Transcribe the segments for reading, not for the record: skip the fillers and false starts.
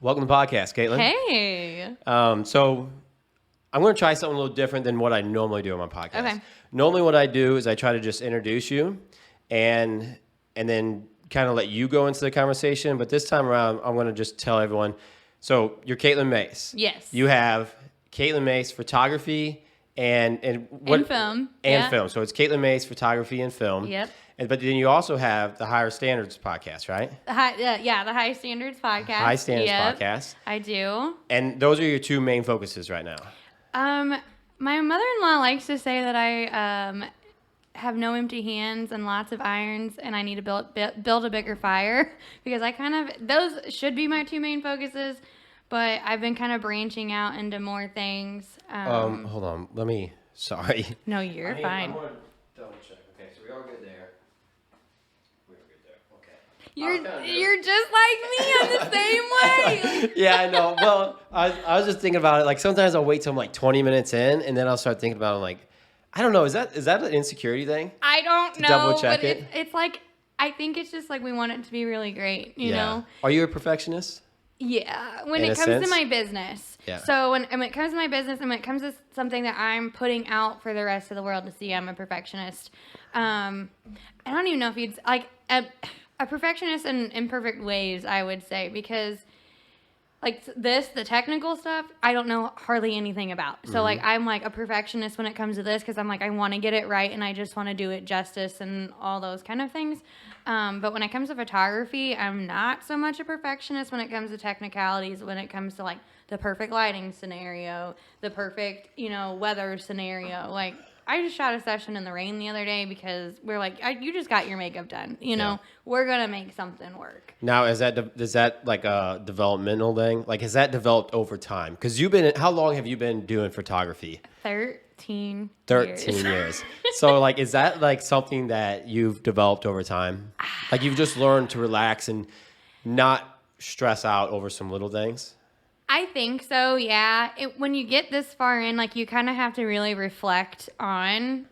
Welcome to the podcast, Kaitlin. Hey. So I'm going to try something a little different than what I normally do on my podcast. Okay. Normally what I do is I try to just introduce you and then kind of let you go into the conversation. But this time around, I'm going to just tell everyone. So you're Kaitlin Mace. Yes. You have Kaitlin Mace photography and what? And film. And film. So it's Kaitlin Mace photography and film. Yep. But then you also have the Higher Standards podcast, right? The High Standards podcast. High Standards podcast. I do. And those are your two main focuses right now. My mother-in-law likes to say that I have no empty hands and lots of irons, and I need to build a bigger fire because those should be my two main focuses, but I've been kind of branching out into more things. Hold on. Sorry. No, you're fine. I'm going to double check. Okay, so we are good there. You're just like me. I'm the same way. Yeah, I know. Well, I was just thinking about it. Like sometimes I'll wait till I'm like 20 minutes in, and then I'll start thinking about it. I'm like, I don't know. Is that an insecurity thing? I don't know. Double check but it. It's like I think it's just like we want it to be really great. You know. Are you a perfectionist? Yeah, when In it a comes to sense? my business. Yeah. So when it comes to my business and when it comes to something that I'm putting out for the rest of the world to see, I'm a perfectionist. I don't even know if you'd like a perfectionist in imperfect ways, I would say, because like the technical stuff, I don't know hardly anything about. So like I'm like a perfectionist when it comes to this because I'm like I want to get it right and I just want to do it justice and all those kind of things. But when it comes to photography, I'm not so much a perfectionist when it comes to technicalities, when it comes to like the perfect lighting scenario, the perfect, weather scenario. Like I just shot a session in the rain the other day because we're like, you just got your makeup done. We're going to make something work. Now, is that like a developmental thing? Like, has that developed over time? Because how long have you been doing photography? 13 years. So, like, is that like something that you've developed over time? Like, you've just learned to relax and not stress out over some little things? I think so, yeah. When you get this far in, like, you kind of have to really reflect on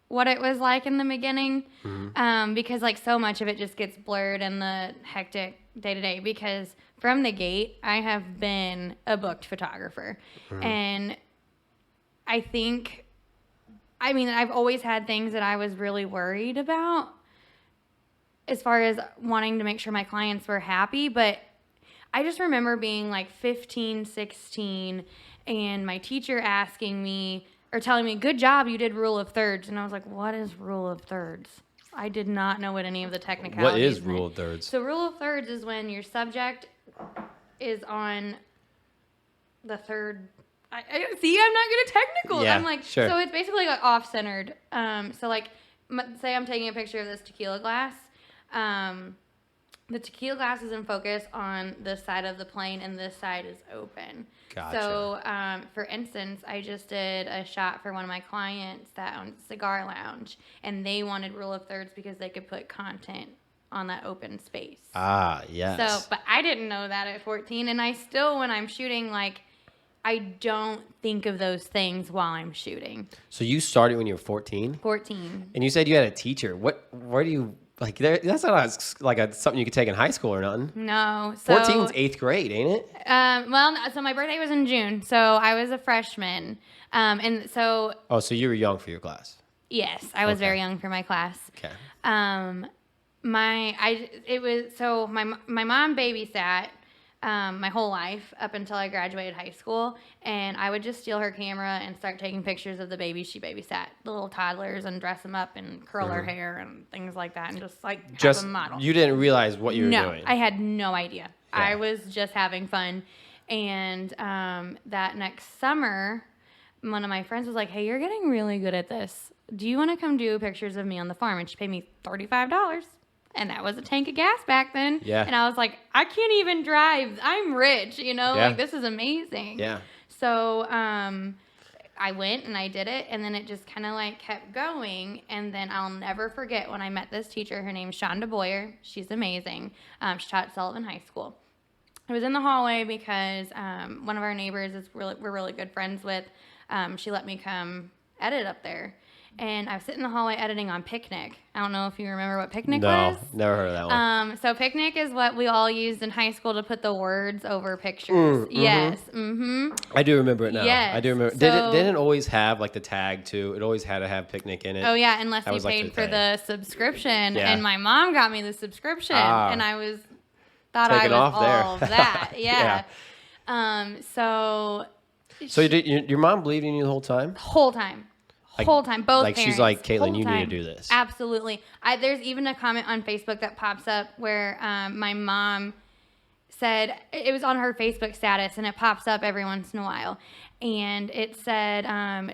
what it was like in the beginning, because, like, so much of it just gets blurred in the hectic day-to-day, because from the gate, I have been a booked photographer, and I think, I've always had things that I was really worried about as far as wanting to make sure my clients were happy, but I just remember being like 15, 16, and my teacher asking me or telling me, good job, you did rule of thirds. And I was like, what is rule of thirds? I did not know what any of the technicalities What is meant. rule of thirds? So rule of thirds is when your subject is on the third. I'm not good at technical. Yeah, I'm like, sure. So it's basically like off-centered. So like, say I'm taking a picture of this tequila glass. The tequila glass is in focus on this side of the plane, and this side is open. Gotcha. So, for instance, I just did a shot for one of my clients that owns a cigar lounge, and they wanted rule of thirds because they could put content on that open space. Ah, yes. So, but I didn't know that at 14, and I still, when I'm shooting, like, I don't think of those things while I'm shooting. So you started when you were 14? 14. And you said you had a teacher. Where do you... Like, that's not like something you could take in high school or nothing. No. So 14's 8th grade, ain't it? So my birthday was in June, so I was a freshman. And so... Oh, so you were young for your class. Yes, I was very young for my class. Okay. My mom babysat my whole life up until I graduated high school, and I would just steal her camera and start taking pictures of the babies she babysat, the little toddlers, and dress them up and curl her hair and things like that, and just like have them model. You didn't realize what you were doing. No, I had no idea. Yeah. I was just having fun, and that next summer, one of my friends was like, "Hey, you're getting really good at this. Do you want to come do pictures of me on the farm?" And she paid me $35. And that was a tank of gas back then. Yeah. And I was like, I can't even drive. I'm rich, Yeah. Like, this is amazing. Yeah. So I went and I did it. And then it just kind of, like, kept going. And then I'll never forget when I met this teacher. Her name's Shonda Boyer. She's amazing. She taught at Sullivan High School. I was in the hallway because one of our neighbors we're really good friends with. She let me come edit up there. and I was sitting in the hallway editing on Picnic. I don't know if you remember what Picnic No, was. never heard of that one. So Picnic is what we all used in high school to put the words over pictures. Yes. I do remember it now. Yes. I do remember. Didn't it always have like the tag too? It always had to have Picnic in it. Oh yeah, unless That you was, like, paid the for thing. the subscription, Yeah. and my mom got me the subscription, and I thought Taking I was off there. all of that. Yeah. Yeah. So So your mom believed in you the whole time? whole time. Like- Whole time, both like, parents. she's like, "Kaitlin, whole you need to time. do this." Absolutely. There's even a comment on Facebook that pops up where my mom said, it was on her Facebook status, and it pops up every once in a while. And it said,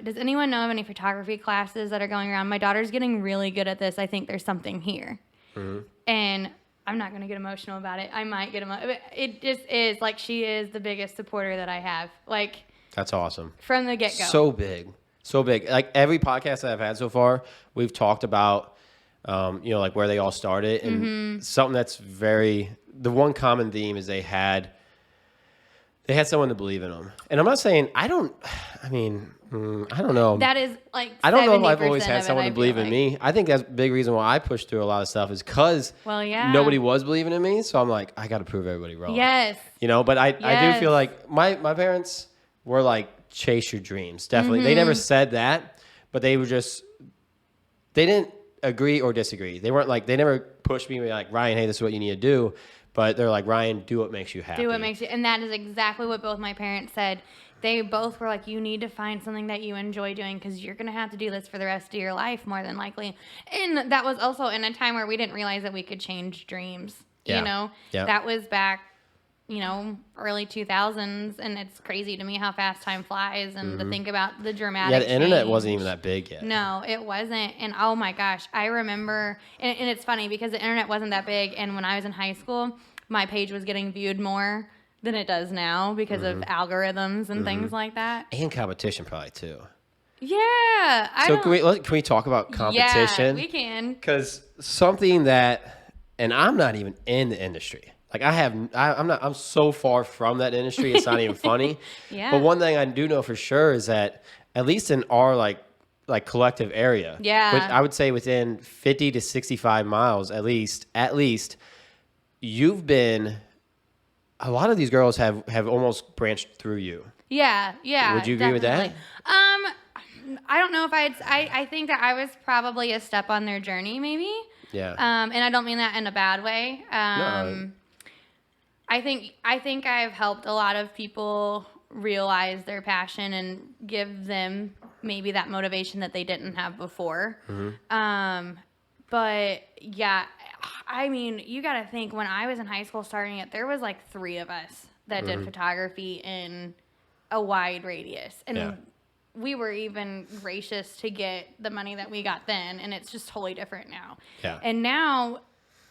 does anyone know of any photography classes that are going around? My daughter's getting really good at this. I think there's something here. And I'm not going to get emotional about it. I might get emotional. It just is like, she is the biggest supporter that I have. Like, That's awesome. from the get-go. So big. So big. Like every podcast that I've had so far, we've talked about, like where they all started, and something that's the one common theme is they had someone to believe in them. And I'm not saying, I don't know. That is like, I don't know if I've 70% always had of it, someone I to believe feel in like. me. I think that's a big reason why I pushed through a lot of stuff is because Well, yeah. nobody was believing in me. So I'm like, I got to prove everybody wrong. Yes. But I do Yes. feel like my parents were like, chase your dreams. Definitely. They never said that, but they didn't agree or disagree. They weren't like, they never pushed me like, Ryan, hey, this is what you need to do. But they're like, Ryan, do what makes you happy. Do what makes you, and that is exactly what both my parents said. They both were like, you need to find something that you enjoy doing because you're going to have to do this for the rest of your life, more than likely. And that was also in a time where we didn't realize that we could change dreams. Yeah. Yeah. That was back, early 2000s. And it's crazy to me how fast time flies, and to think about the dramatic Yeah, the internet change. wasn't even that big yet. No, it wasn't. And oh my gosh, I remember, and it's funny because the internet wasn't that big. And when I was in high school, my page was getting viewed more than it does now because of algorithms and things like that. And competition probably too. Yeah. Can we talk about competition? Yeah, we can. Because something that, and I'm not even in the industry. Like I'm so far from that industry. It's not even funny. Yeah. But one thing I do know for sure is that at least in our like collective area, Yeah. I would say within 50 to 65 miles, at least, you've been, a lot of these girls have almost branched through you. Yeah. Would you agree with that? definitely. I don't know if I think that I was probably a step on their journey, maybe. Yeah. And I don't mean that in a bad way. No. I think I've helped a lot of people realize their passion and give them maybe that motivation that they didn't have before. But yeah, I mean, you got to think, when I was in high school starting it, there was like 3 of us that did photography in a wide radius. And Yeah. we were even gracious to get the money that we got then, and it's just totally different now. Yeah. And now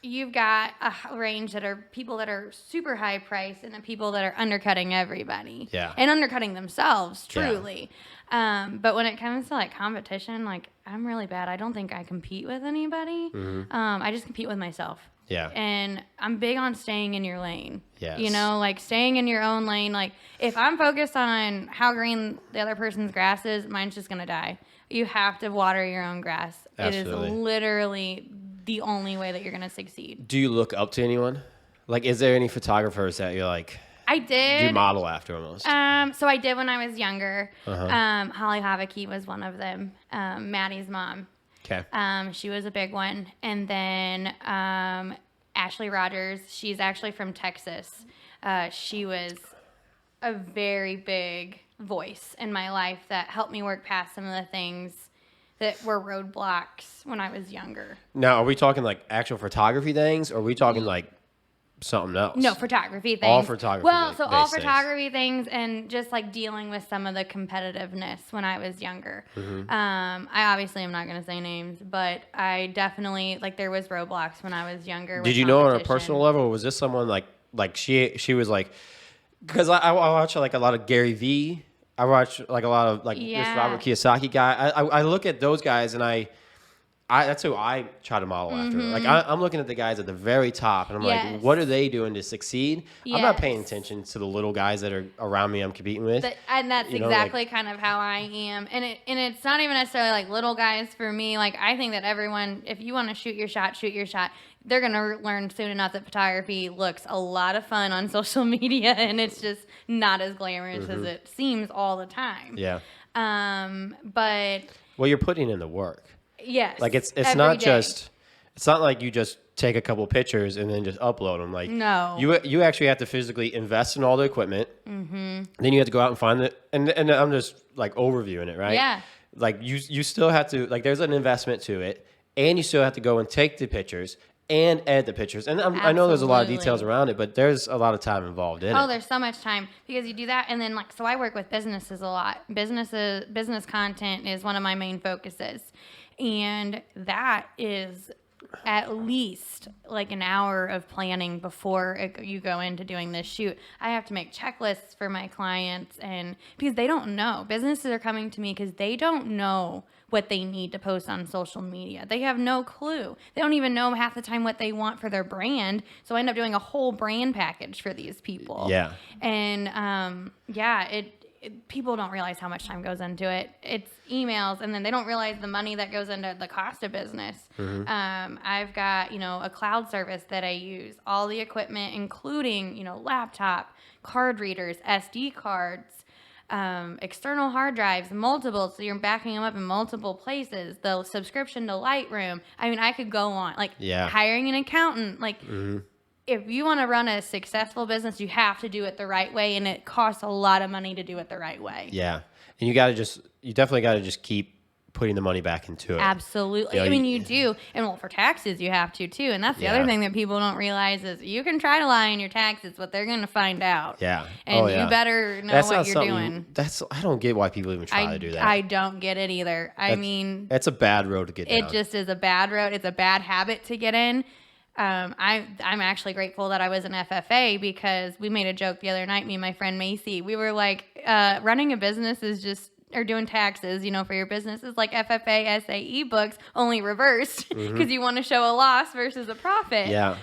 you've got a range that are people that are super high priced and the people that are undercutting everybody. Yeah. And undercutting themselves, Yeah. truly. But when it comes to like competition, like I'm really bad. I don't think I compete with anybody. I just compete with myself. Yeah. And I'm big on staying in your lane. Yes. Like staying in your own lane. Like if I'm focused on how green the other person's grass is, mine's just going to die. You have to water your own grass. Absolutely. It is literally the only way that you're going to succeed. Do you look up to anyone? Like, is there any photographers that you're like, I did. you model after almost? So I did when I was younger. Uh-huh. Holly Havaki was one of them. Maddie's mom. Okay. She was a big one. And then Ashley Rogers, she's actually from Texas. She was a very big voice in my life that helped me work past some of the things that were roadblocks when I was younger. Now, are we talking like actual photography things, or are we talking like something else? No, photography things. All photography. Well, so all based things. photography things, and just like dealing with some of the competitiveness when I was younger. I obviously am not going to say names, but I definitely, like, there was roadblocks when I was younger. Did you know her on a personal level, or was this someone like she was like? Because I watch like a lot of Gary Vee. I watch like a lot of like this Yeah. Robert Kiyosaki guy. I look at those guys and I that's who I try to model after. Like I'm looking at the guys at the very top, and I'm like, what are they doing to succeed? I'm not paying attention to the little guys that are around me I'm competing with. And that's exactly kind of how I am. And it's not even necessarily like little guys for me. Like I think that everyone, if you want to shoot your shot, they're going to learn soon enough that photography looks a lot of fun on social media, and it's just not as glamorous as it seems all the time. Yeah. But well, you're putting in the work. Yes. Like it's not just, it's not like you just take a couple pictures and then just upload them. Like no, you actually have to physically invest in all the equipment. Then you have to go out and find it. And I'm just like overviewing it, right? Yeah. Like you still have to, like there's an investment to it, and you still have to go and take the pictures and edit the pictures. And I know there's a lot of details around it, but there's a lot of time involved in it. Oh, there's so much time because you do that. And then so I work with businesses a lot. Business content is one of my main focuses. And that is at least like an hour of planning before you go into doing this shoot. I have to make checklists for my clients, and because they don't know. Businesses are coming to me because they don't know what they need to post on social media. They have no clue. They don't even know half the time what they want for their brand. So I end up doing a whole brand package for these people. Yeah. And people don't realize how much time goes into it. It's emails, and then they don't realize the money that goes into the cost of business. I've got, a cloud service that I use, all the equipment, including, laptop, card readers, SD cards, external hard drives, multiple, so you're backing them up in multiple places, the subscription to Lightroom. I mean, I could go on, hiring an accountant, if you want to run a successful business, you have to do it the right way, and it costs a lot of money to do it the right way. Yeah. And you definitely got to just keep putting the money back into it. Absolutely. You do. And for taxes, you have to too. And that's the other thing that people don't realize is you can try to lie in your taxes, but they're going to find out. Yeah. And you better know what you're doing. I don't get why people even try to do that. I don't get it either. That's a bad road to get down. It just is a bad road. It's a bad habit to get in. I'm actually grateful that I was an FFA because we made a joke the other night, me and my friend Mace. We were like, running a business is just, or doing taxes, for your business is like FFA, SAE books, only reversed because you want to show a loss versus a profit. Yeah.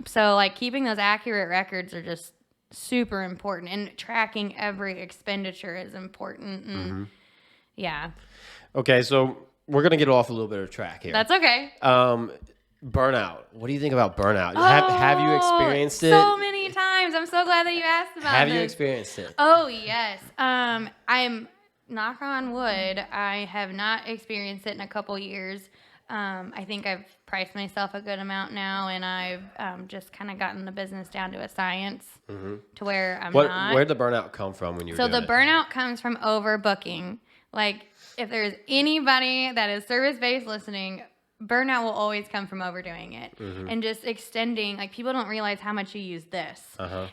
So keeping those accurate records are just super important, and tracking every expenditure is important. And yeah. Okay. So we're going to get off a little bit of track here. That's okay. Burnout. What do you think about burnout? Have you experienced it? So many times. I'm so glad that you asked about it. Have you experienced it? Oh, yes. I'm, knock on wood, I have not experienced it in a couple years. I think I've priced myself a good amount now, and I've just kind of gotten the business down to a science to where I'm not. Where'd the burnout come from when you were doing it? So the burnout comes from overbooking. If there's anybody that is service-based listening, burnout will always come from overdoing it and just extending. People don't realize how much you use this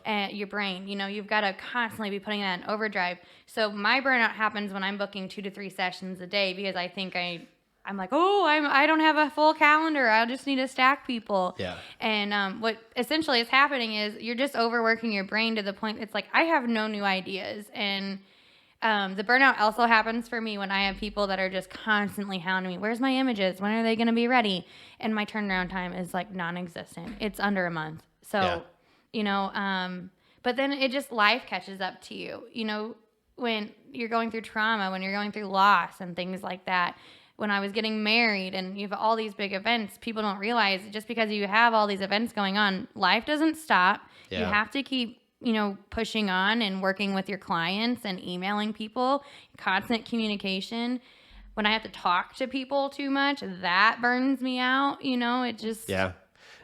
and your brain. You've got to constantly be putting that in overdrive. So my burnout happens when I'm booking 2 to 3 sessions a day because I think I'm like, I don't have a full calendar. I just need to stack people. Yeah. And what essentially is happening is you're just overworking your brain to the point it's like I have no new ideas. And the burnout also happens for me when I have people that are just constantly hounding me. Where's my images? When are they going to be ready? And my turnaround time is non-existent. It's under a month. So, but then it just life catches up to you. When you're going through trauma, when you're going through loss and things like that. When I was getting married and you have all these big events, people don't realize just because you have all these events going on, life doesn't stop. Yeah. You have to keep pushing on and working with your clients and emailing people, constant communication. When I have to talk to people too much, that burns me out. It just... Yeah.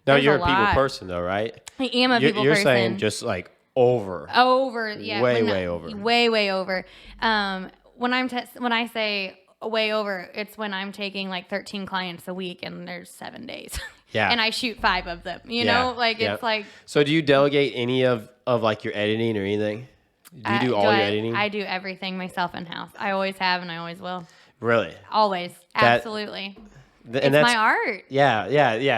Now, you're a people person, though, right? I am a people person. You're saying just over. Over, yeah. Way over. Way over. When I say way over, it's when I'm taking 13 clients a week and there's 7 days. Yeah. And I shoot 5 of them, it's like. So do you delegate any of your editing or anything? Do you do all your editing? I do everything myself in-house. I always have and I always will. Really? Always. Absolutely. It's my art. Yeah.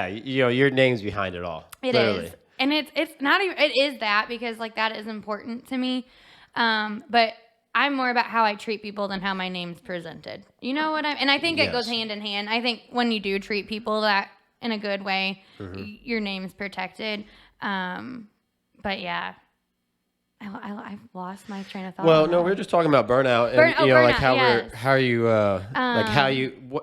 Your name's behind it all. It literally is. And it's not even, it is that because that is important to me. But I'm more about how I treat people than how my name's presented. You know what and I think it goes hand in hand. I think when you do treat people that in a good way, your name's protected. But yeah, I've lost my train of thought. Well, no, we were just talking about burnout, and like burnout,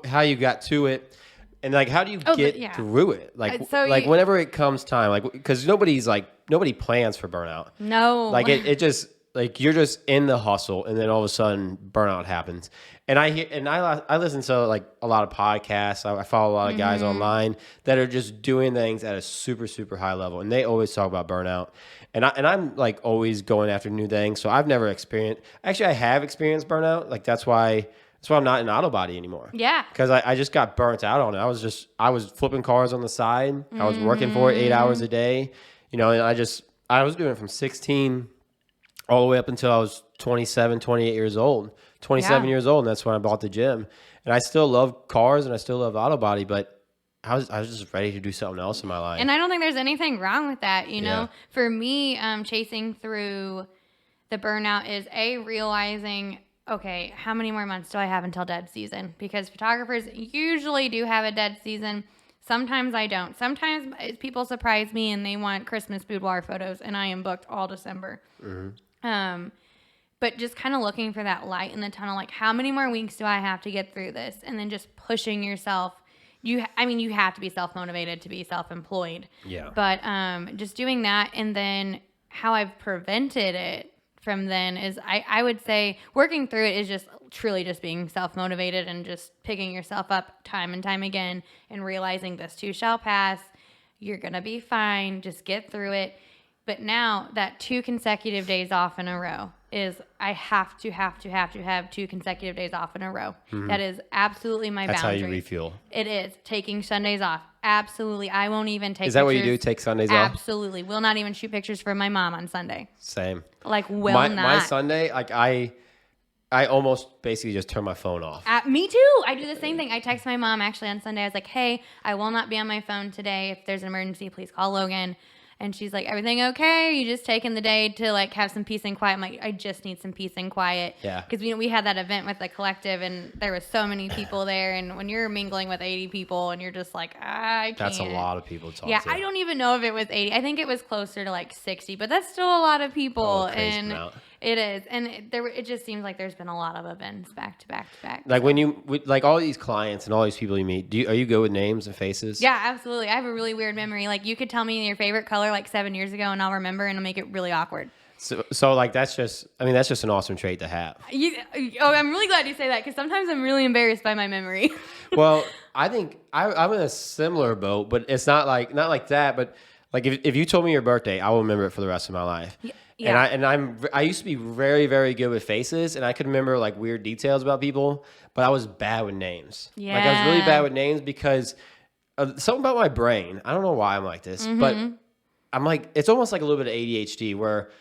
how you got to it, and like how do you get through it? Like whenever it comes time, like because nobody plans for burnout. No, like it just like you're just in the hustle, and then all of a sudden burnout happens. And I listen to like a lot of podcasts. I follow a lot of guys online that are just doing things at a super, super high level. And they always talk about burnout. And I'm like always going after new things. So I've never experienced, actually I have experienced burnout. Like that's why I'm not in auto body anymore. Yeah. Because I just got burnt out on it. I was flipping cars on the side. I was working for it 8 hours a day, and I was doing it from 16 all the way up until I was 27, 28 years old. 27 years old, and that's when I bought the gym. And I still love cars and I still love auto body, but I was just ready to do something else in my life. And I don't think there's anything wrong with that, you know. For me, chasing through the burnout is realizing, okay, how many more months do I have until dead season? Because photographers usually do have a dead season. Sometimes I don't. Sometimes people surprise me and they want Christmas boudoir photos, and I am booked all December. But just kind of looking for that light in the tunnel, like how many more weeks do I have to get through this? And then just pushing yourself. You have to be self-motivated to be self-employed. Yeah. But just doing that, and then how I've prevented it from then is I would say working through it is just truly just being self-motivated and just picking yourself up time and time again and realizing this too shall pass. You're going to be fine. Just get through it. But now that 2 consecutive days off in a row is I have to have 2 consecutive days off in a row. That is absolutely my boundary. That's how you refuel. It is. Taking Sundays off. Absolutely. I won't even take Is that pictures. what you do? Take Sundays off? Absolutely. Will not even shoot pictures for my mom on Sunday. Same. Like, my Sunday, like I almost basically just turn my phone off. Me too. I do the same thing. I text my mom actually on Sunday. I was like, hey, I will not be on my phone today. If there's an emergency, please call Logan. And she's like, everything okay? You just taking the day to like have some peace and quiet? I'm like, I just need some peace and quiet. Yeah. Because we had that event with the collective, and there was so many people there. And when you're mingling with 80 people, and you're just like, I can't. That's a lot of people to talk to. Yeah, I don't even know if it was 80. I think it was closer to like 60, but that's still a lot of people. Crazy amount. It is, and it just seems like there's been a lot of events back to back to back. Like when like all these clients and all these people you meet, are you good with names and faces? Yeah, absolutely. I have a really weird memory. Like you could tell me your favorite color like 7 years ago, and I'll remember, and it'll make it really awkward. So like that's just an awesome trait to have. I'm really glad you say that, because sometimes I'm really embarrassed by my memory. Well, I think I'm in a similar boat, but it's not like that. But like if you told me your birthday, I will remember it for the rest of my life. Yeah. And I used to be very, very good with faces, and I could remember like weird details about people, but I was bad with names. Yeah. Like I was really bad with names because something about my brain. I don't know why I'm like this, but I'm like, it's almost like a little bit of ADHD where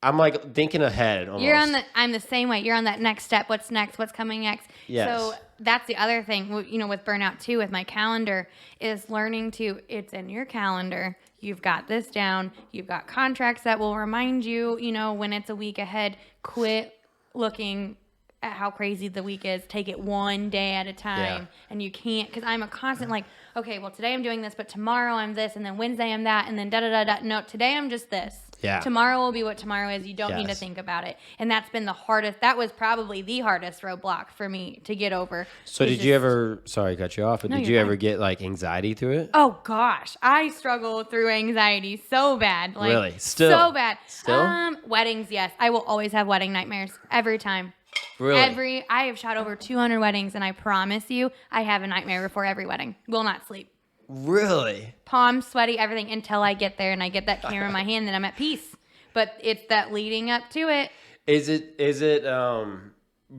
I'm like thinking ahead. Almost. I'm the same way. You're on that next step. What's next? What's coming next? Yes. So that's the other thing, with burnout too, with my calendar, is learning to, it's in your calendar. You've got this down. You've got contracts that will remind you, when it's a week ahead. Quit looking at how crazy the week is. Take it one day at a time. Yeah. And you can't, because I'm a constant like, okay, well, today I'm doing this, but tomorrow I'm this, and then Wednesday I'm that, and then da-da-da-da. No, today I'm just this. Yeah. Tomorrow will be what tomorrow is. You don't need to think about it. And that's been the hardest. That was probably the hardest roadblock for me to get over. So did you ever, sorry to cut you off, but did you ever get like anxiety through it? Oh gosh, I struggle through anxiety so bad. Like, really? Still? So bad. Still? Weddings, yes. I will always have wedding nightmares every time. Really? I have shot over 200 weddings, and I promise you, I have a nightmare before every wedding. Will not sleep. Really? Palms, sweaty, everything, until I get there and I get that camera in my hand, then I'm at peace. But it's that leading up to it. Is it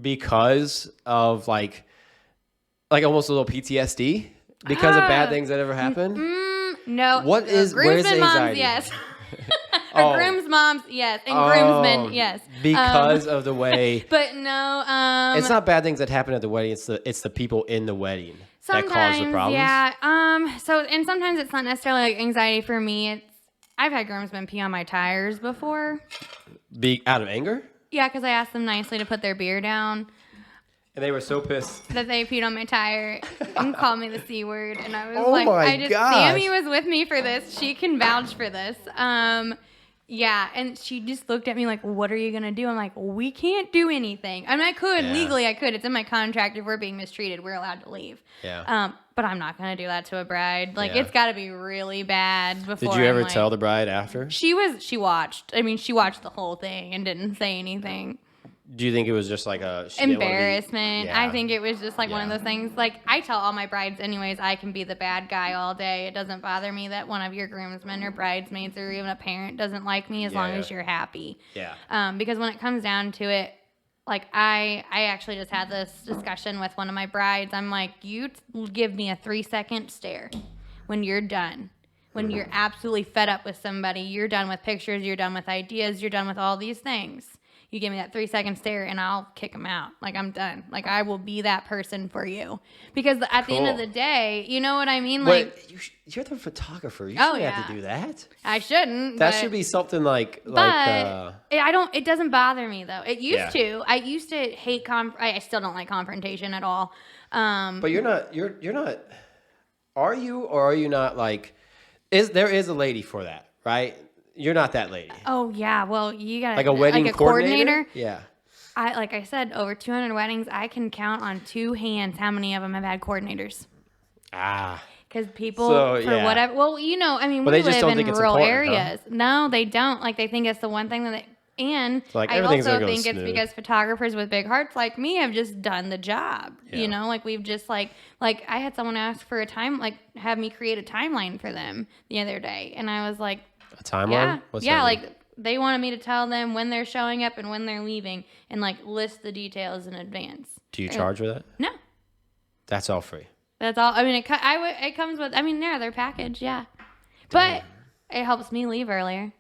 because of like almost a little PTSD because of bad things that ever happened? No. Where's the anxiety? Moms, yes. Groom's moms, yes. And groomsmen, yes. Because of the way. But no. It's not bad things that happen at the wedding. It's the people in the wedding that cause the problems. Yeah. And sometimes it's not necessarily like anxiety for me. I've had groomsmen pee on my tires before. Out of anger? Yeah, because I asked them nicely to put their beer down. And they were so pissed that they peed on my tire and called me the C word. And I was Oh like, my gosh. Sammy was with me for this. She can vouch for this. Yeah, and she just looked at me like, what are you going to do? I'm like, we can't do anything. I mean, I could. Yeah. Legally, I could. It's in my contract. If we're being mistreated, we're allowed to leave. Yeah. But I'm not going to do that to a bride. Like, Yeah. it's got to be really bad before Did you ever I'm like, tell the bride after? She watched. I mean, she watched the whole thing and didn't say anything. Do you think it was just like a... she didn't wanna be- Embarrassment. Yeah. I think it was just like one of those things. Like, I tell all my brides anyways, I can be the bad guy all day. It doesn't bother me that one of your groomsmen or bridesmaids or even a parent doesn't like me as long as you're happy. Yeah. Because when it comes down to it, like I actually just had this discussion with one of my brides. I'm like, you give me a 3-second stare when you're done. When you're absolutely fed up with somebody, you're done with pictures, you're done with ideas, you're done with all these things. You give me that 3-second stare and I'll kick them out. Like, I'm done. Like, I will be that person for you. Because at the end of the day, you know what I mean? Like, but you're the photographer. You Oh, shouldn't have yeah. to do that. I shouldn't. That but, should be something like... But it doesn't bother me, though. It used Yeah. to. I used to hate I still don't like confrontation at all. But you're not... Are you or are you not like... There is a lady for that, right? You're not that lady. Oh, yeah. Well, you got Like a wedding coordinator? Yeah. Like I said, over 200 weddings, I can count on 2 hands how many of them have had coordinators. Ah. Because people, So, for yeah. whatever, well, you know, I mean, But we they just live don't in think it's rural important, huh? areas. No, they don't. Like, they think it's the one thing that and like, I everything's also gonna go think it's smooth. because photographers with big hearts like me have just done the job. Yeah. You know, like we've just like I had someone ask for a time, like have me create a timeline for them the other day. And I was like, A timeline? yeah, What's yeah, that like mean? they wanted me to tell them when they're showing up and when they're leaving and like list the details in advance. Do you charge for that? No. That's all free. That's all. I mean, it comes with. I mean, yeah, their package, yeah, but it helps me leave earlier.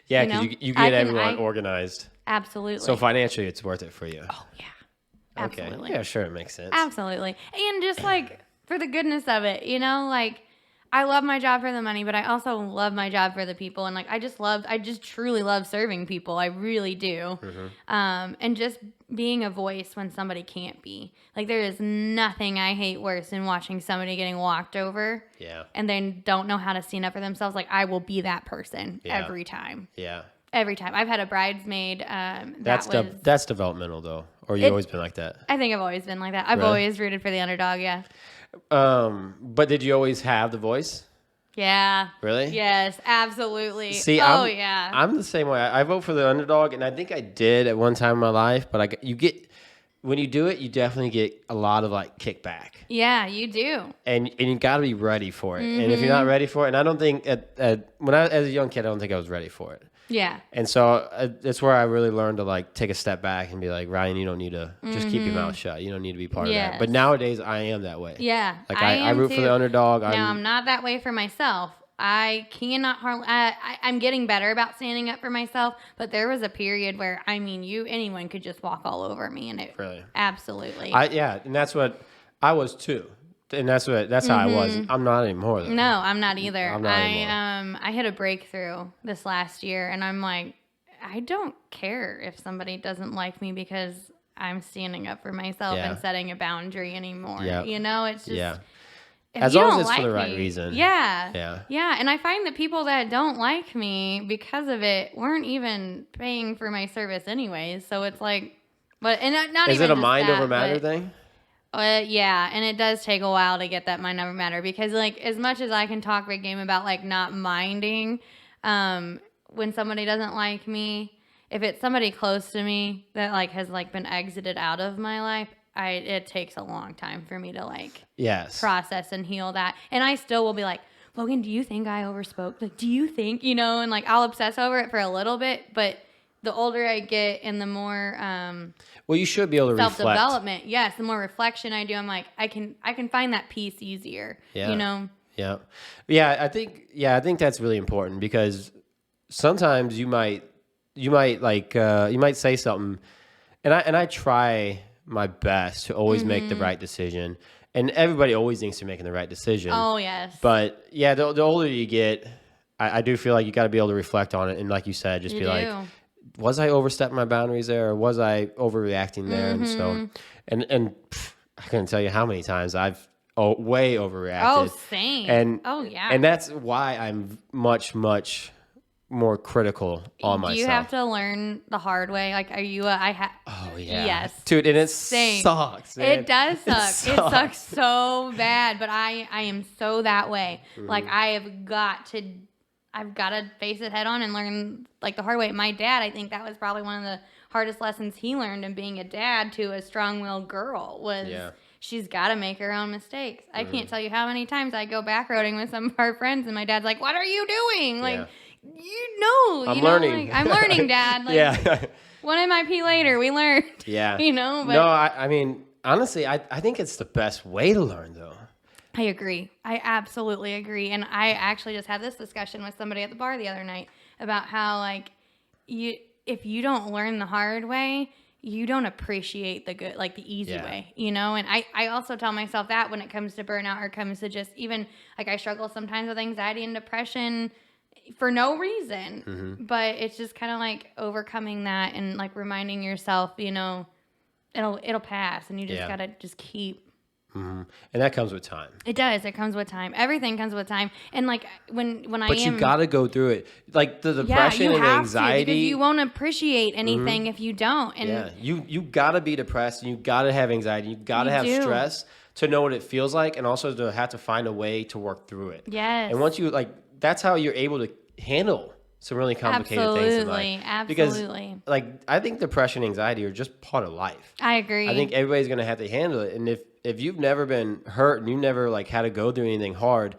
Yeah, You know? because you I get can- everyone I- organized. Absolutely. So financially, it's worth it for you. oh yeah, absolutely, Okay. Yeah, sure, it makes sense. absolutely, and just like for the goodness of it, you know, like I love my job for the money, but I also love my job for the people, and like I just truly love serving people. I really do, and just being a voice when somebody can't be. Like there is nothing I hate worse than watching somebody getting walked over. Yeah. And they don't know how to stand up for themselves. Like I will be that person every time. Yeah. Every time. I've had a bridesmaid. That's developmental though, or you've always been like that. I think I've always been like that. I've Really? always rooted for the underdog. Yeah. But did you always have the voice? Yeah. Really? Yes, absolutely. See, yeah. I'm the same way. I vote for the underdog, and I think I did at one time in my life. But when you do it, you definitely get a lot of like kickback. Yeah, you do. And you got to be ready for it. And if you're not ready for it, and I don't think when I as a young kid, I don't think I was ready for it. Yeah. And so that's where I really learned to like take a step back and be like, Ryan, you don't need to just keep your mouth shut. You don't need to be part of that. But nowadays, I am that way. Yeah. Like I root for the underdog. Now, I'm not that way for myself. I cannot hardly. I'm getting better about standing up for myself, but there was a period where anyone could just walk all over me, and it Really? absolutely. And that's what I was too, and that's how I was. I'm not anymore though. No, I'm not either. I'm not anymore. I hit a breakthrough this last year, and I'm like, I don't care if somebody doesn't like me because I'm standing up for myself and setting a boundary anymore. Yeah. You know, it's just. If As you long as don't it's for the like right me- reason. Yeah. Yeah. Yeah. And I find that people that don't like me because of it weren't even paying for my service anyways. So it's like, but and not Is even it a just mind that, over matter but- thing? Yeah, and it does take a while to get that mind over matter because, like, as much as I can talk big game about like not minding, when somebody doesn't like me, if it's somebody close to me that like has like been exited out of my life, it takes a long time for me to like process and heal that, and I still will be like, Logan, do you think I overspoke? Like, do you think and like I'll obsess over it for a little bit, but the older I get and the more Well, you should be able to reflect. self-development, yes, the more reflection I do, I'm like, I can find that peace easier. Yeah. Yeah. I think that's really important because sometimes you might say something, and I try my best to always make the right decision, and everybody always thinks they're making the right decision. Oh yes. But yeah, the older you get, I do feel like you got to be able to reflect on it, and like you said, just You be do. like, was I overstepping my boundaries there, or was I overreacting there? And so, and I couldn't tell you how many times I've way overreacted. Oh, same. And yeah. and that's why I'm much more critical on myself. Do you have to learn the hard way? Like, are you Oh, yeah. Yes. Dude, and it Same. sucks, man. It does suck. It sucks so bad, but I am so that way. Like, I've got to face it head on and learn, like, the hard way. My dad, I think that was probably one of the hardest lessons he learned in being a dad to a strong-willed girl was she's got to make her own mistakes. I can't tell you how many times I go back-roading with some of our friends, and my dad's like, what are you doing? Like, I'm learning. Like, I'm learning, Dad. Like, one MIP later, we learned. Yeah. But no, I mean, honestly, I think it's the best way to learn, though. I agree. I absolutely agree. And I actually just had this discussion with somebody at the bar the other night about how, like, if you don't learn the hard way, you don't appreciate the good, like the easy way, And I also tell myself that when it comes to burnout or comes to just even, like, I struggle sometimes with anxiety and depression for no reason, but it's just kind of like overcoming that and like reminding yourself, it'll pass, and you just gotta just keep. And that comes with time. It does. It comes with time. Everything comes with time. And like but you gotta go through it. Like the depression and anxiety. Because you won't appreciate anything if you don't. And you gotta be depressed. And you gotta have anxiety. You gotta have stress to know what it feels like, and also to have to find a way to work through it. Yes. And once you that's how you're able to handle some really complicated things in life. Absolutely. Because, like, I think depression and anxiety are just part of life. I agree. I think everybody's going to have to handle it. And if you've never been hurt and you never, like, had to go through anything hard,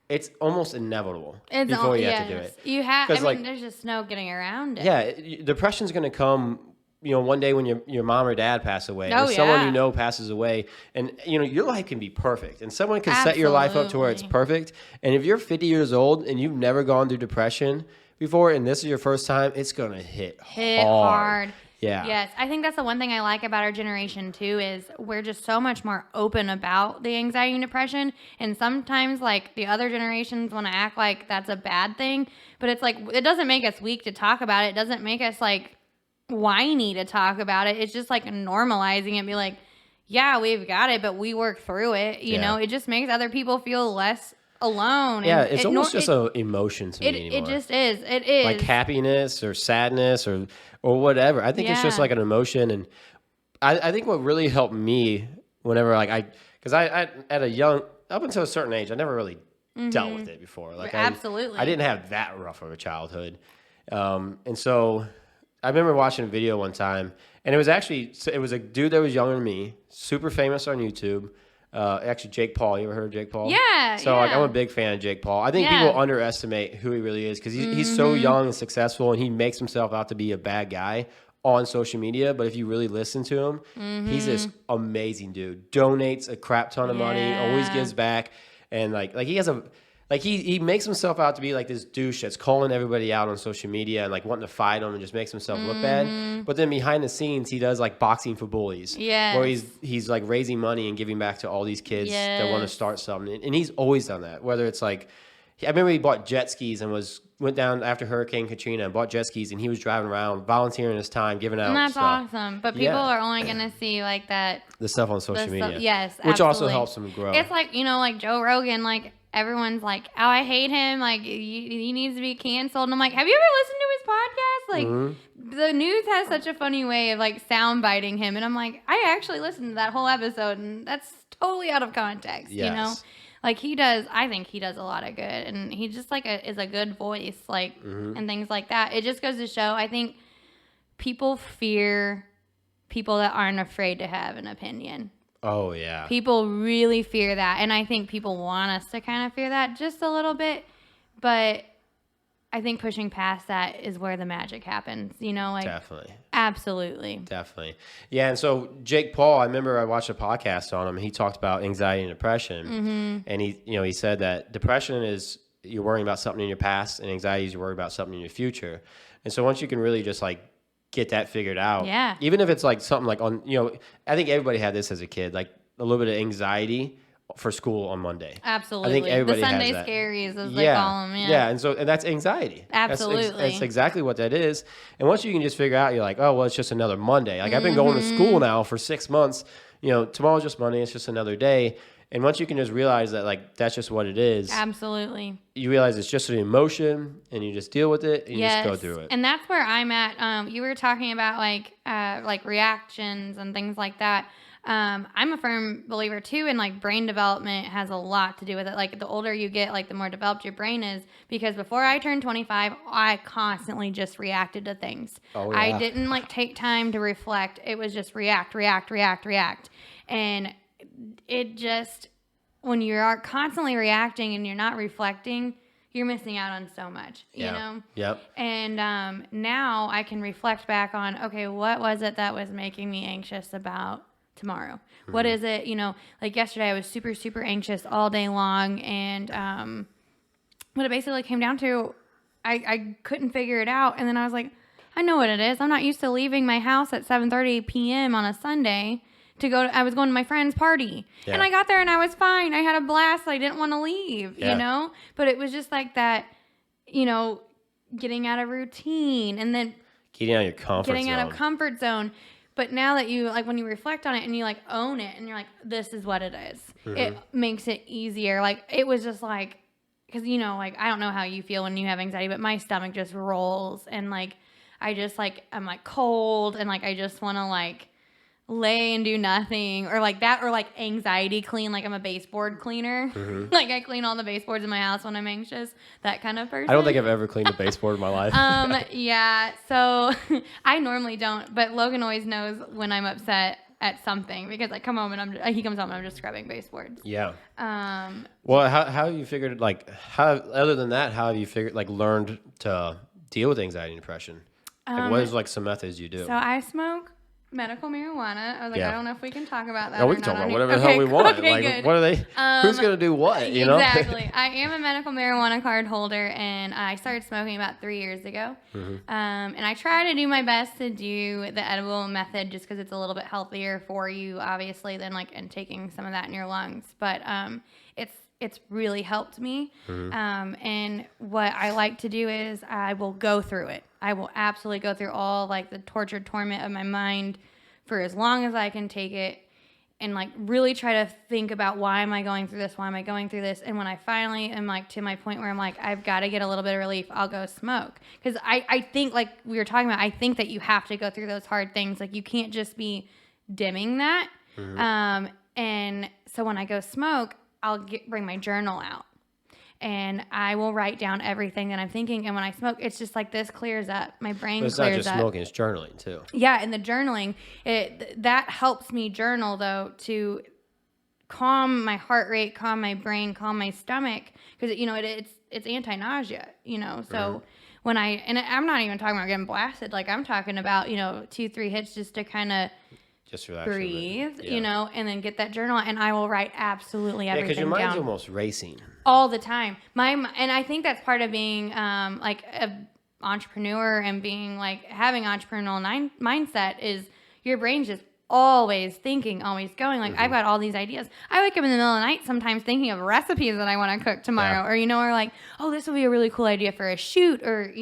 it's almost inevitable before you have to do it. You have, there's just no getting around it. Yeah, depression's going to come, one day when your mom or dad pass away, or someone you know passes away, and your life can be perfect, and someone can set your life up to where it's perfect. And if you're 50 years old and you've never gone through depression before, and this is your first time, it's gonna hit hard. Yeah. Yes, I think that's the one thing I like about our generation too is we're just so much more open about the anxiety and depression. And sometimes, like, the other generations want to act like that's a bad thing, but it's like it doesn't make us weak to talk about it. It doesn't make us like whiny to talk about it. It's just like normalizing it and be like, yeah, we've got it, but we work through it. You know, it just makes other people feel less alone. Yeah, it's almost just an emotion to me anymore. It just is. It is. Like happiness or sadness or whatever. I think it's just like an emotion. And I think what really helped me whenever because I at a young, up until a certain age, I never really dealt with it before. Like absolutely. I didn't have that rough of a childhood. And so I remember watching a video one time, and it was a dude that was younger than me, super famous on YouTube. Actually, Jake Paul. You ever heard of Jake Paul? Yeah. So I'm a big fan of Jake Paul. I think people underestimate who he really is because he's so young and successful, and he makes himself out to be a bad guy on social media. But if you really listen to him, he's this amazing dude. Donates a crap ton of money, always gives back, and he has a. Like, he makes himself out to be like this douche that's calling everybody out on social media and like wanting to fight them and just makes himself look bad. But then behind the scenes, he does like boxing for bullies. Yeah. Where he's like raising money and giving back to all these kids that want to start something. And he's always done that. Whether it's like, I remember he bought jet skis and went down after Hurricane Katrina and bought jet skis, and he was driving around, volunteering his time, giving out and that's stuff. awesome. But people are only going to see like that. The stuff on social media. Yes, which also helps him grow. It's like, like Joe Rogan, like, everyone's like, oh, I hate him. Like, he needs to be canceled. And I'm like, have you ever listened to his podcast? Like, the news has such a funny way of, like, sound biting him. And I'm like, I actually listened to that whole episode, and that's totally out of context, Like, I think he does a lot of good. And he just, like, is a good voice, like, and things like that. It just goes to show, I think people fear people that aren't afraid to have an opinion. Oh, yeah. People really fear that. And I think people want us to kind of fear that just a little bit. But I think pushing past that is where the magic happens. Like, definitely. Absolutely. Definitely. Yeah. And so Jake Paul, I remember I watched a podcast on him. He talked about anxiety and depression. And he said that depression is you're worrying about something in your past, and anxiety is you're worried about something in your future. And so once you can really just like get that figured out. Yeah. Even if it's like something like I think everybody had this as a kid, like a little bit of anxiety for school on Monday. Absolutely. I think everybody the Sunday has that. scaries, as they call them. Yeah. And that's anxiety. Absolutely. That's exactly what that is. And once you can just figure out, you're like, oh, well, it's just another Monday. Like I've been going to school now for 6 months. Tomorrow's just Monday. It's just another day. And once you can just realize that, like, that's just what it is. Absolutely. You realize it's just an emotion, and you just deal with it, and you just go through it. And that's where I'm at. You were talking about, like reactions and things like that. I'm a firm believer, too, in, like, brain development has a lot to do with it. Like, the older you get, like, the more developed your brain is. Because before I turned 25, I constantly just reacted to things. Oh, yeah. I didn't, like, take time to reflect. It was just react. And it just, when you are constantly reacting and you're not reflecting, you're missing out on so much, you know? Yep. And now I can reflect back on, okay, what was it that was making me anxious about tomorrow? Mm-hmm. What is it, like yesterday I was super, super anxious all day long. And what it basically came down to, I couldn't figure it out. And then I was like, I know what it is. I'm not used to leaving my house at 7:30 p.m. on a Sunday. I was going to my friend's party. Yeah. And I got there and I was fine. I had a blast. I didn't want to leave, But it was just like that, getting out of routine and then getting out of comfort zone. But now that you, like, when you reflect on it and you, like, own it and you're like, this is what it is. Mm-hmm. It makes it easier. Like, it was just like, because, like, I don't know how you feel when you have anxiety, but my stomach just rolls. And, like, I just, like, I'm, like, cold and, like, I just want to, like, lay and do nothing, or like that, or like anxiety clean, like I'm a baseboard cleaner. Mm-hmm. Like I clean all the baseboards in my house when I'm anxious, that kind of person. I don't think I've ever cleaned a baseboard in my life. Yeah, so I normally don't, but Logan always knows when I'm upset at something, because I come home and he comes home and I'm just scrubbing baseboards. Yeah. Well, how have you figured, like, other than that, how have you learned to deal with anxiety and depression? Like, what is, like, some methods you do? So I smoke medical marijuana. I was like, I don't know if we can talk about that. No, we can talk about whatever the hell we want. Okay, like, good. What are they? Who's gonna do what? You know? Exactly. I am a medical marijuana card holder, and I started smoking about 3 years ago. Mm-hmm. And I try to do my best to do the edible method, just because it's a little bit healthier for you, obviously, than and taking some of that in your lungs. But it's really helped me. Mm-hmm. And what I like to do is I will go through it. I will absolutely go through all, like, the tortured torment of my mind for as long as I can take it, and, like, really try to think about, why am I going through this? Why am I going through this? And when I finally am, like, to my point where I'm like, I've got to get a little bit of relief, I'll go smoke. Because I think, like we were talking about, I think that you have to go through those hard things. Like, you can't just be dimming that. Mm-hmm. And so when I go smoke, I'll bring my journal out, and I will write down everything that I'm thinking. And when I smoke, it's just like, this clears up. My brain clears up. It's not just smoking, it's journaling too. Yeah, and the journaling, that helps me journal, though, to calm my heart rate, calm my brain, calm my stomach, because it's anti-nausea, So mm-hmm. when I'm not even talking about getting blasted, like, I'm talking about 2-3 hits just to kind of just relax, breathe, and then get that journal, and I will write absolutely everything down. Yeah, because your mind's almost racing all the time. And I think that's part of being like an entrepreneur and being, like, having entrepreneurial mindset, is your brain's just always thinking, always going. Like, mm-hmm. I've got all these ideas. I wake up in the middle of the night sometimes thinking of recipes that I want to cook tomorrow, or or like, oh, this would be a really cool idea for a shoot, or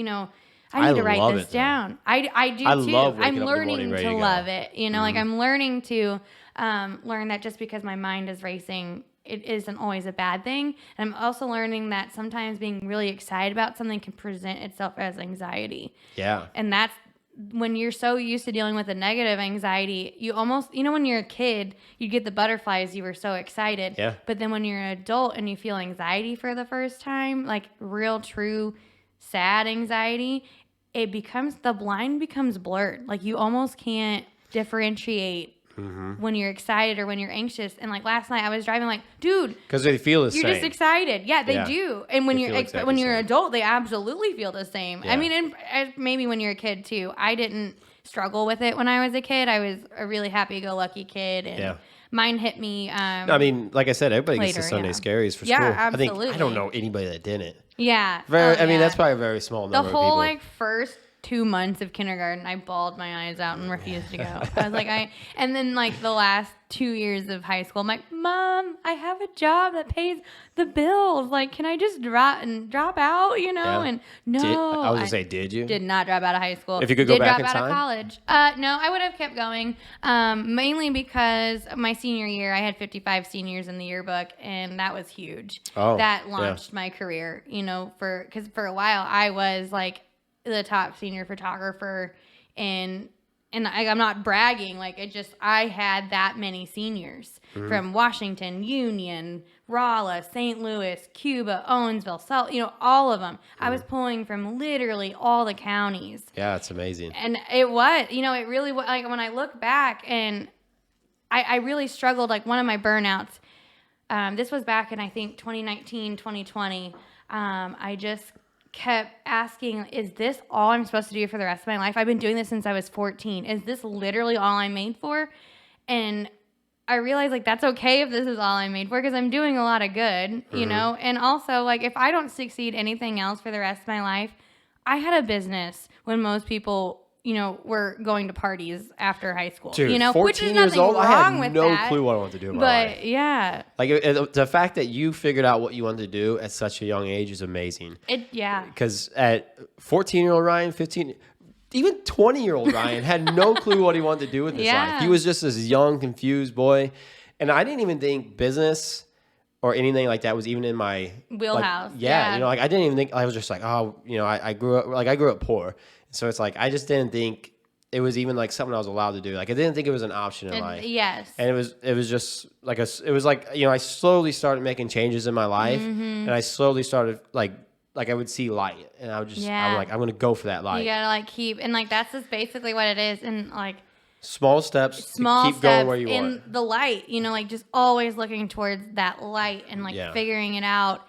I need to write this down. I do too. I'm learning to love it. Mm-hmm. Like, I'm learning to learn that just because my mind is racing, it isn't always a bad thing. And I'm also learning that sometimes being really excited about something can present itself as anxiety. Yeah. And that's when you're so used to dealing with a negative anxiety, you almost, when you're a kid, you get the butterflies, you were so excited. Yeah. But then when you're an adult and you feel anxiety for the first time, like real, true, sad anxiety, the line becomes blurred. Like, you almost can't differentiate mm-hmm. when you're excited or when you're anxious. And, like, last night I was driving, like, dude, because they feel the same. You're just excited. Yeah, they do. And when you're an adult, they absolutely feel the same. Yeah. I mean, and maybe when you're a kid too. I didn't struggle with it when I was a kid. I was a really happy-go-lucky kid, and mine hit me. No, I mean, like I said, everybody gets the Sunday scaries for school. Yeah, absolutely. I don't know anybody that didn't. Yeah. I mean, that's probably a very small number of people. The whole, like, first 2 months of kindergarten, I bawled my eyes out and refused to go. I was like, and then like the last 2 years of high school, I'm like, Mom, I have a job that pays the bills. Like, can I just drop out, you know? Yeah. And no. I was going to say, did you? Did not drop out of high school. If you could go back in drop out of time? college. No, I would have kept going. Mainly because my senior year, I had 55 seniors in the yearbook, and that was huge. Oh, that launched my career, you know, because for a while I was like the top senior photographer, and I'm not bragging. Like I had that many seniors from Washington, Union, Rolla, St. Louis, Cuba, Owensville, you know, all of them. I was pulling from literally all the counties. Yeah, it's amazing. And it was, you know, it really was, like when I look back, and I really struggled. Like one of my burnouts, this was back in, I think, 2019, 2020. I just kept asking, is this all I'm supposed to do for the rest of my life? I've been doing this since I was 14. Is this literally all I'm made for? And I realized, like, that's okay if this is all I'm made for, because I'm doing a lot of good, you know? And also, like, if I don't succeed anything else for the rest of my life, I had a business when most people, you know, were going to parties after high school. Dude, you know, 14 which is years nothing old, wrong I had with no that. clue what I wanted to do in my life. But yeah, Like the fact that you figured out what you wanted to do at such a young age is amazing. yeah. Because at 14-year-old Ryan, 15, even 20-year-old Ryan had no clue what he wanted to do with his life. He was just this young, confused boy. And I didn't even think business or anything like that was even in my wheelhouse. Like, yeah, you know, like I didn't even think, I was just like, oh, you know, I grew up poor. So it's like, I just didn't think it was even like something I was allowed to do. Like I didn't think it was an option in life. Yes. And it was just like it was like, you know, I slowly started making changes in my life, and I slowly started like I would see light, and I would just, I'm like, I'm going to go for that light. You gotta like keep, and like that's just basically what it is. And like small steps to keep going where you in want. the light, you know, like just always looking towards that light and like figuring it out.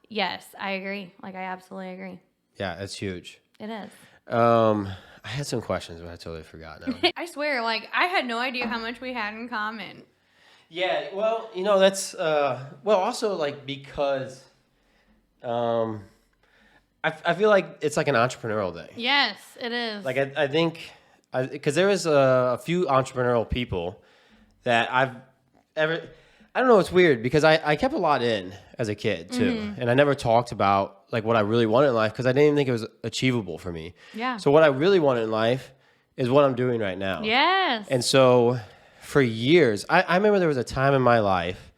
Yes, I agree. Like I absolutely agree. Yeah, it's huge. It is. I had some questions, but I totally forgot now. I swear, like I had no idea how much we had in common. Yeah, well, you know, that's well, also like because I feel like it's like an entrepreneurial day. Yes, it is. Like I think because there was a few entrepreneurial people that I don't know, it's weird because I kept a lot in as a kid too, and I never talked about like what I really wanted in life because I didn't even think it was achievable for me. Yeah. So what I really wanted in life is what I'm doing right now. Yes. And so for years, I remember there was a time in my life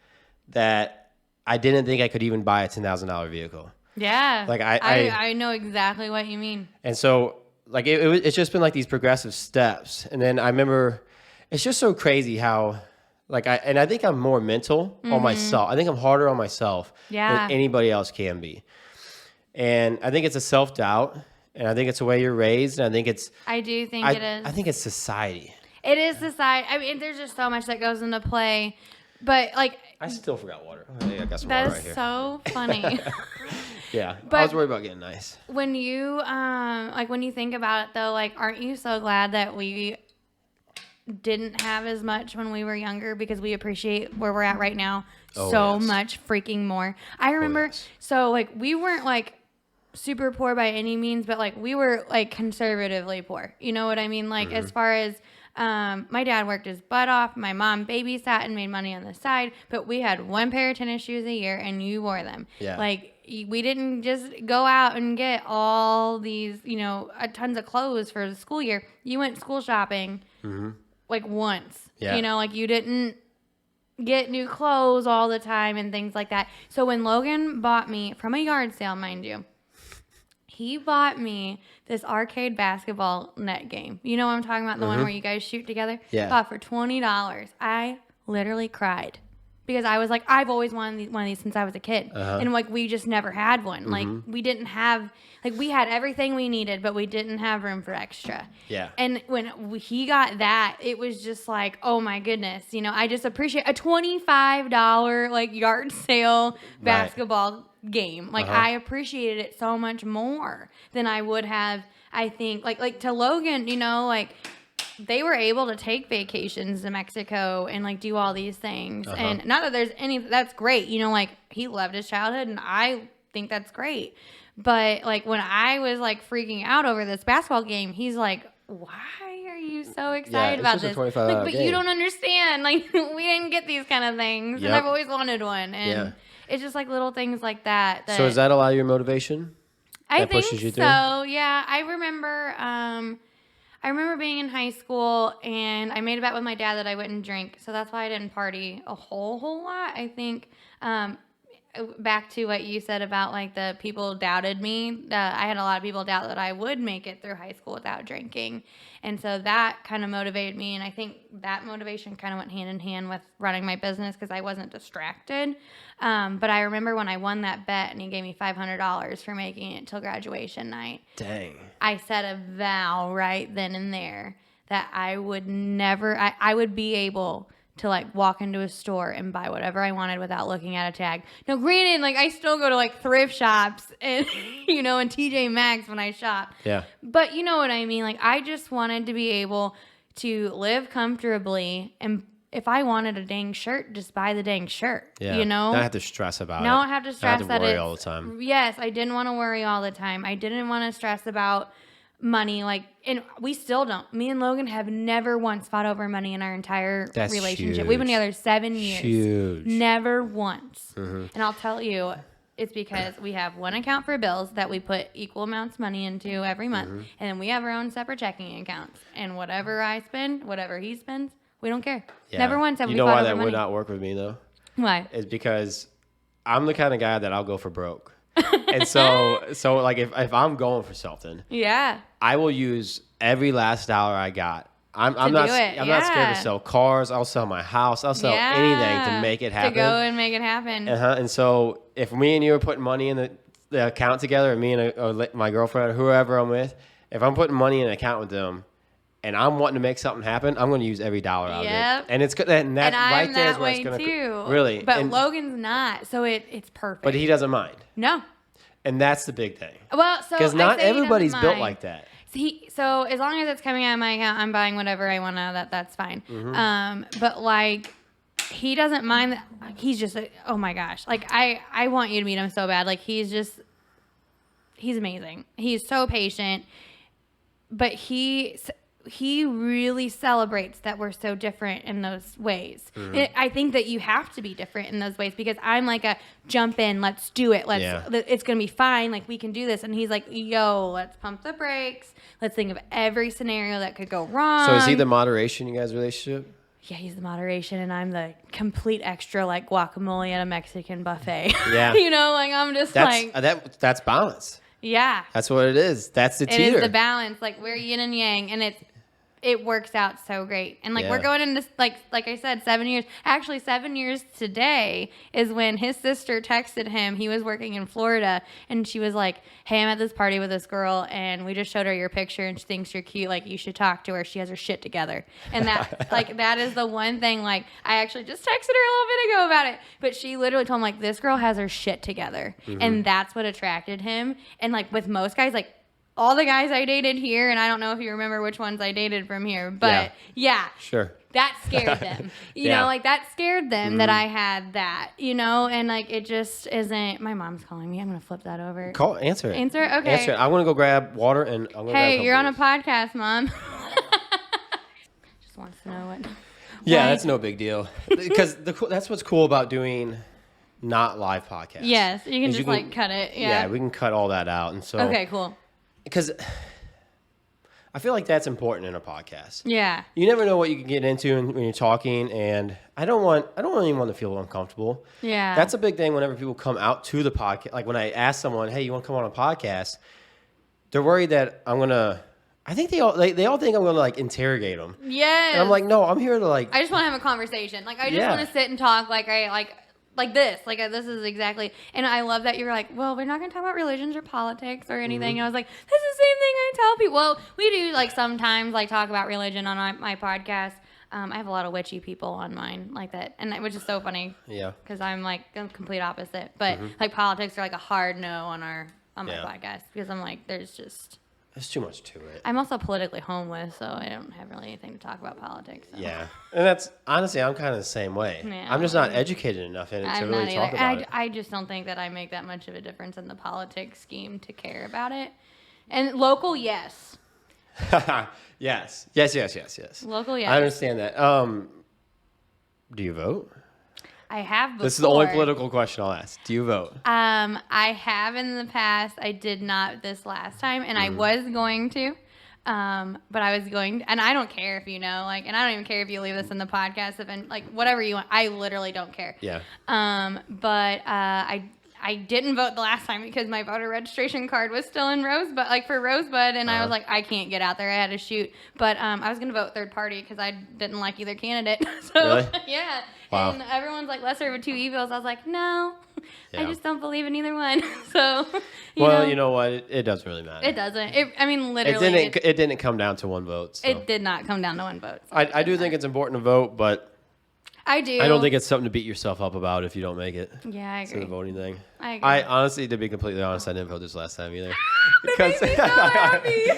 that I didn't think I could even buy a $10,000 vehicle. Yeah. Like I know exactly what you mean. And so like it's just been like these progressive steps. And then I remember it's just so crazy how like I think I'm more mental on myself. I think I'm harder on myself than anybody else can be. And I think it's a self-doubt, and I think it's the way you're raised, and I think it's I do think it is. I think it's society. It is society. I mean, there's just so much that goes into play. But like I still forgot water. I got some that water is right here. so funny. Yeah. But I was worried about getting nice. When you like when you think about it though, like aren't you so glad that we didn't have as much when we were younger, because we appreciate where we're at right now much freaking more. I remember so like we weren't like super poor by any means, but like we were like conservatively poor. You know what I mean? Like as far as my dad worked his butt off. My mom babysat and made money on the side, but we had one pair of tennis shoes a year and you wore them. Yeah. Like we didn't just go out and get all these, you know, tons of clothes for the school year. You went school shopping like once, you know, like you didn't get new clothes all the time and things like that. So when Logan bought me from a yard sale, mind you, he bought me this arcade basketball net game. You know what I'm talking about? The one where you guys shoot together? Yeah. Bought for $20. I literally cried because I was like, I've always wanted one of these since I was a kid. And like, we just never had one. Like we didn't have, like we had everything we needed, but we didn't have room for extra. Yeah. And when he got that, it was just like, oh my goodness. You know, I just appreciate a $25 like yard sale basketball game. Like I appreciated it so much more than I would have, I think, like to Logan, you know, like they were able to take vacations to Mexico and like do all these things. And not that there's any, that's great. You know, like he loved his childhood and I think that's great. But like when I was like freaking out over this basketball game, he's like, why are you so excited about this? Like, but you don't understand. Like, we didn't get these kind of things. And I've always wanted one. And it's just like little things like that. So is that a lot of your motivation? I think so. Yeah. I remember being in high school and I made a bet with my dad that I wouldn't drink. So that's why I didn't party a whole lot. I think, back to what you said about like the people doubted me. I had a lot of people doubt that I would make it through high school without drinking. And so that kind of motivated me. And I think that motivation kind of went hand in hand with running my business because I wasn't distracted. But I remember when I won that bet and he gave me $500 for making it till graduation night. Dang. I said a vow right then and there that I would never, I would be able to like walk into a store and buy whatever I wanted without looking at a tag. Now, granted, like I still go to like thrift shops and, you know, and TJ Maxx when I shop. Yeah. But you know what I mean? Like I just wanted to be able to live comfortably, and if I wanted a dang shirt, just buy the dang shirt. Yeah. You know? Not have to stress about it. Not have to stress not have to worry all the time. Yes, I didn't want to worry all the time. I didn't want to stress about money, like, and we still don't. Me and Logan have never once fought over money in our entire relationship. Huge. We've been together 7 years. Huge. Never once. And I'll tell you, it's because we have one account for bills that we put equal amounts of money into every month, and then we have our own separate checking accounts. And whatever I spend, whatever he spends, we don't care. Yeah. Never once have we fought over money. You know why that would not work with me though? Why? Is because I'm the kind of guy that I'll go for broke. And so like if I'm going for something, I will use every last dollar I got. I'm not scared to sell cars. I'll sell my house. I'll sell anything to make it happen. To go and make it happen. And so if me and you are putting money in the account together, or me and or my girlfriend or whoever I'm with, if I'm putting money in an account with them, and I'm wanting to make something happen, I'm going to use every dollar out of it. And it's good. And that right there is where it's going to really. But Logan's not, so it's perfect. But he doesn't mind. No. And that's the big thing. Well, so because not everybody's built like that. So as long as it's coming out of my account, I'm buying whatever I want out of that's fine. But like, he doesn't mind that. He's just like, oh my gosh, like I want you to meet him so bad. Like he's amazing. He's so patient, but he really celebrates that we're so different in those ways. I think that you have to be different in those ways because I'm like a jump in, let's do it. It's going to be fine. Like we can do this. And he's like, yo, let's pump the brakes. Let's think of every scenario that could go wrong. So is he the moderation in you guys' relationship? Yeah, he's the moderation and I'm the complete extra, like guacamole at a Mexican buffet. Yeah. You know, like I'm just that's balance. Yeah. That's what it is. That's the teeter. It is the balance. Like we're yin and yang, and it works out so great. And like we're going into like I said, 7 years. Actually 7 years today is when his sister texted him. He was working in Florida and she was like, hey, I'm at this party with this girl and we just showed her your picture and she thinks you're cute. Like you should talk to her. She has her shit together. And that like that is the one thing, like I actually just texted her a little bit ago about it. But she literally told him like this girl has her shit together. And that's what attracted him. And like with most guys, like all the guys I dated here, and I don't know if you remember which ones I dated from here, but yeah. Sure. That scared them. You know, like that scared them that I had that, you know, and like it just isn't. My mom's calling me. I'm going to flip that over. Answer it. Answer it? Okay. Answer it. I'm going to go grab water and I'm going to Hey, you're on a podcast, Mom. Just wants to know what. Yeah, that's no big deal. Because that's what's cool about doing not live podcasts. Yes, you can just like cut it. Yeah, we can cut all that out. And so. Okay, cool. Because I feel like that's important in a podcast. Yeah. You never know what you can get into when you're talking, and I don't want anyone to feel uncomfortable. Yeah. That's a big thing whenever people come out to the podcast. Like when I ask someone, hey, you want to come on a podcast? They're worried that I'm going to, I think they all think I'm going to like interrogate them. Yes. And I'm like, no, I'm here to like. I just want to have a conversation. Like I just want to sit and talk like this. Like this is exactly. And I love that you're like, well, we're not going to talk about religions or politics or anything. And I was like, that's the same thing I tell people. Well, we do like sometimes like talk about religion on my podcast. I have a lot of witchy people on mine like that, and which is so funny. Yeah. Because I'm like the complete opposite. But like politics are like a hard no on my podcast because I'm like, there's just. There's too much to it. I'm also politically homeless, so I don't have really anything to talk about politics. So. Yeah. And that's, honestly, I'm kind of the same way. Yeah. I'm just not educated enough in it to really talk about it. I just don't think that I make that much of a difference in the politics scheme to care about it. And local, yes. Yes. Local, yes. I understand that. Do you vote? I have before. This is the only political question I'll ask. Do you vote? I have in the past. I did not this last time, and I was going to. But I was going to, and I don't care if you know, like, and I don't even care if you leave this in the podcast, like, whatever you want. I literally don't care. Yeah. But I didn't vote the last time because my voter registration card was still in Rosebud, like for Rosebud, and I was like, I can't get out there. I had to shoot. But I was going to vote third party because I didn't like either candidate. So, really? Yeah. Wow. And everyone's like, lesser of two evils. I was like, no, Yeah. I just don't believe in either one. So, you know what? It doesn't really matter. It doesn't. I mean, literally. It didn't come down to one vote. So. It did not come down to one vote. So I do think it's important to vote, but I do. I don't think it's something to beat yourself up about if you don't make it. Yeah, I agree. It's a voting thing. I agree. I honestly, to be completely honest, I didn't vote this last time either. That made me so happy.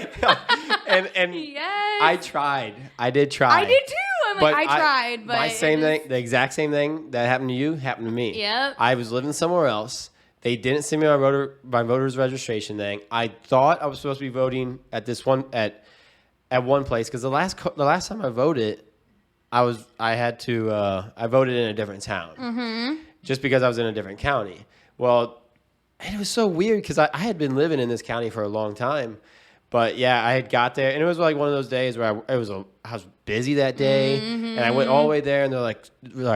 and Yes. I tried. I did try. I did too. I'm like, I tried, but my same thing, the exact same thing that happened to you happened to me. Yep. I was living somewhere else. They didn't send me my voter's registration thing. I thought I was supposed to be voting at this one at one place because the last time I voted, I voted in a different town just because I was in a different county. Well, and it was so weird because I had been living in this county for a long time. But yeah, I had got there, and it was like one of those days where I was busy that day, and I went all the way there, and they're like,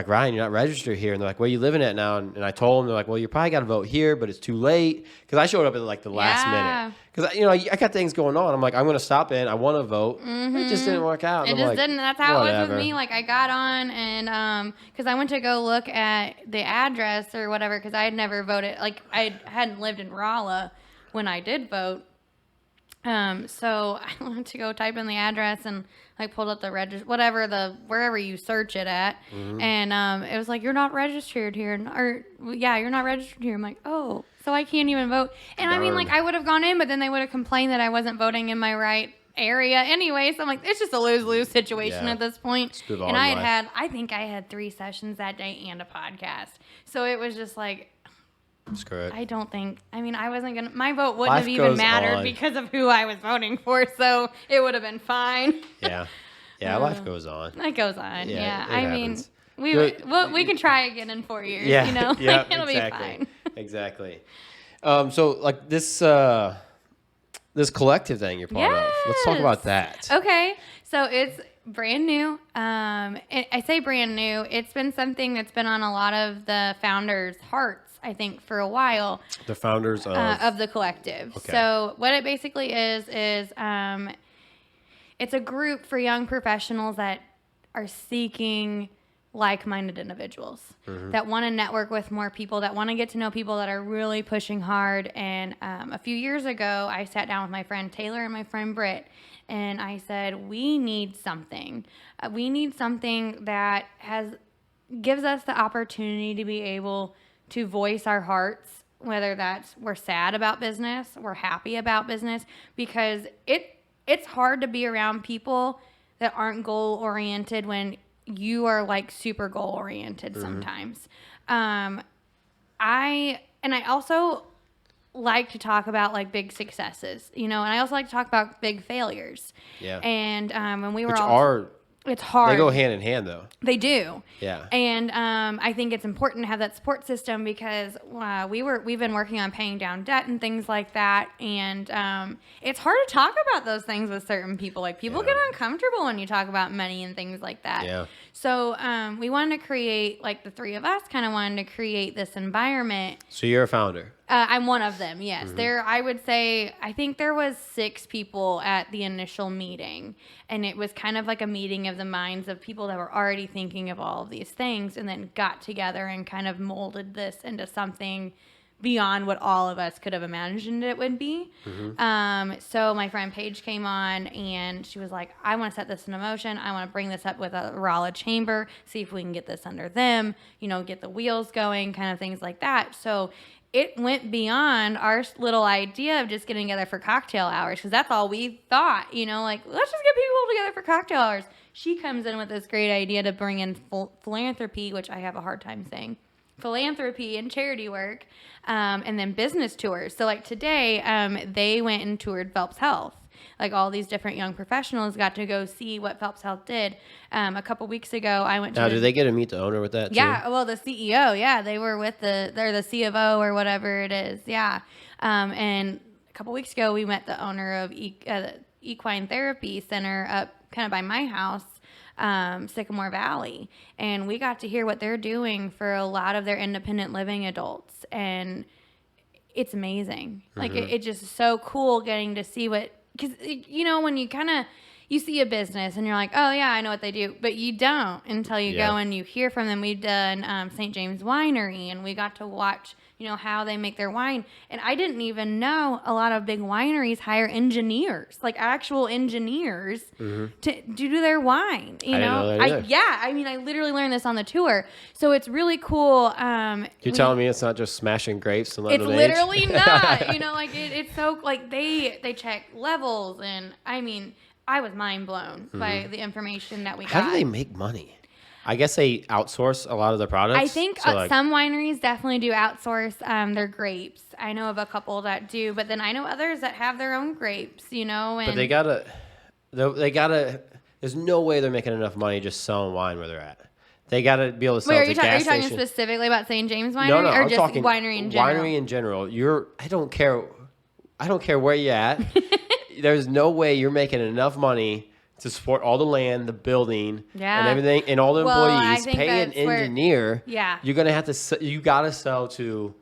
Ryan, you're not registered here, and they're like, where are you living at now? And I told them, they're like, well, you probably got to vote here, but it's too late, because I showed up at like the last minute, because I got things going on. I'm like, I'm gonna stop in, I want to vote. It just didn't work out. It just didn't. That's how it was with me. Like I got on, and because I went to go look at the address or whatever, because I had never voted. Like I hadn't lived in Rolla when I did vote. So I went to go type in the address and like pulled up the wherever you search it at. And, it was like, you're not registered here. You're not registered here. I'm like, oh, so I can't even vote. And I mean, like I would have gone in, but then they would have complained that I wasn't voting in my right area anyway. So I'm like, it's just a lose-lose situation at this point. And I think I had 3 sessions that day and a podcast. So it was just like, Screw it. I don't think. I mean, my vote wouldn't have even mattered because of who I was voting for, so it would have been fine. Yeah. Life goes on. It goes on. Yeah. I mean, we can try again in 4 years. Yeah. You know, Yeah. It'll be fine. Exactly. So like this collective thing you're part of. Let's talk about that. Okay. So it's brand new. I say brand new. It's been something that's been on a lot of the founders' hearts, I think, for a while. The founders of the collective. Okay. So what it basically is it's a group for young professionals that are seeking like-minded individuals that want to network with more people, that want to get to know people that are really pushing hard. And a few years ago, I sat down with my friend Taylor and my friend Britt, and I said, we need something. We need something that gives us the opportunity to be able to voice our hearts, whether that's we're sad about business, we're happy about business, because it's hard to be around people that aren't goal-oriented when you are like super goal-oriented sometimes. I also like to talk about like big successes, and I also like to talk about big failures. Yeah. And when we were it's hard. They go hand in hand, though. They do. Yeah. And I think it's important to have that support system because we've been working on paying down debt and things like that. And it's hard to talk about those things with certain people. Like people get uncomfortable when you talk about money and things like that. Yeah. So we wanted to create, like the 3 of us kind of wanted to create this environment. So you're a founder. I'm one of them, yes. I think there was 6 people at the initial meeting, and it was kind of like a meeting of the minds of people that were already thinking of all of these things and then got together and kind of molded this into something beyond what all of us could have imagined it would be. So my friend Paige came on, and she was like, I want to set this in motion. I want to bring this up with a Rolla chamber, see if we can get this under them, get the wheels going, kind of things like that. So it went beyond our little idea of just getting together for cocktail hours, because that's all we thought, like, let's just get people together for cocktail hours. She comes in with this great idea to bring in philanthropy, which I have a hard time saying, philanthropy and charity work, and then business tours. So like today, they went and toured Phelps Health. Like all these different young professionals got to go see what Phelps Health did. A couple weeks ago, I went to. Now, did they get to meet the owner with that too? Yeah, well, the CEO, yeah, they were with they're the C of O or whatever it is, yeah. And a couple weeks ago, we met the owner of Equine Therapy Center up kind of by my house, Sycamore Valley, and we got to hear what they're doing for a lot of their independent living adults, and it's amazing. Like it's just so cool getting to see what. Because, when you see a business and you're like, oh, yeah, I know what they do. But you don't until you go and you hear from them. We've done St. James Winery, and we got to watch, how they make their wine. And I didn't even know a lot of big wineries hire engineers, like actual engineers, to do their wine. I didn't know that either. I literally learned this on the tour. So it's really cool. You're telling me it's not just smashing grapes and letting them age? It's literally not. It's so, like, they check levels. And, I was mind blown by the information that we got. How do they make money? I guess they outsource a lot of the products. I think some wineries definitely do outsource their grapes. I know of a couple that do, but then I know others that have their own grapes, And but they gotta. There's no way they're making enough money just selling wine where they're at. They gotta be able to sell to gas station. Are you talking specifically about St. James Winery, or I'm just talking winery in general? Winery in general. I don't care where you're at. There's no way you're making enough money to support all the land, the building, and everything, and all the employees. Pay an engineer. You're gonna have to. You gotta sell to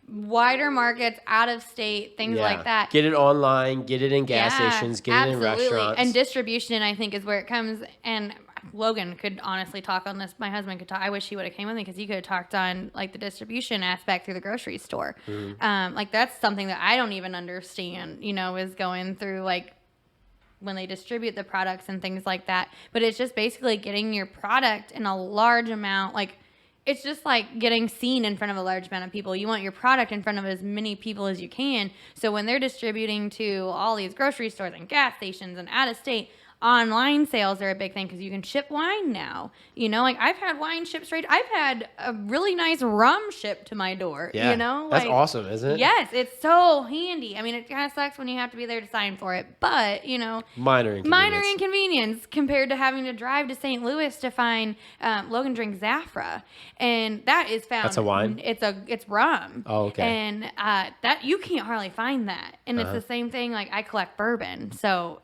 wider markets, out of state, things like that. Get it online. Get it in gas stations. Get it in restaurants. And distribution, I think, is where it comes. And Logan could honestly talk on this. My husband could talk. I wish he would have came with me, because he could have talked on like the distribution aspect through the grocery store. Like that's something that I don't even understand. Is going through like when they distribute the products and things like that. But it's just basically getting your product in a large amount. Like it's just like getting seen in front of a large amount of people. You want your product in front of as many people as you can. So when they're distributing to all these grocery stores and gas stations and out of state, online sales are a big thing, because you can ship wine now. Like I've had wine shipped straight. I've had a really nice rum shipped to my door. Yeah, that's awesome, isn't it? Yes, it's so handy. It kind of sucks when you have to be there to sign for it, but minor inconvenience compared to having to drive to St. Louis to find Logan drinks Zafra, and that is found. That's a wine. It's rum. Oh, okay. And that you can't hardly find that, and it's the same thing. Like I collect bourbon, so.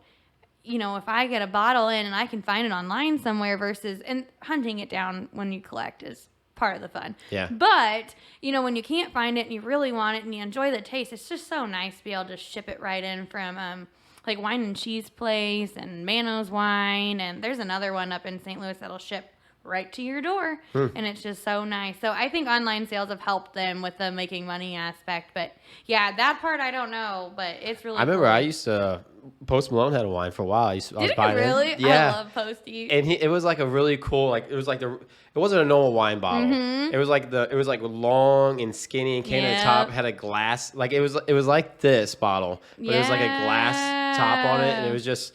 If I get a bottle in and I can find it online somewhere and hunting it down when you collect is part of the fun. Yeah. But, when you can't find it and you really want it and you enjoy the taste, it's just so nice to be able to ship it right in from, like Wine and Cheese Place and Mano's Wine. And there's another one up in St. Louis that'll ship right to your door. And it's just so nice. So I think online sales have helped them with the making money aspect. But yeah, that part I don't know, but it's really I remember I used to Post Malone had a wine for a while. I was buying really? It. Yeah. I love Posty. And it was like a really cool, like it was like it wasn't a normal wine bottle. It was like long and skinny and came to the top, had a glass, like it was like this bottle, but it was like a glass top on it, and it was just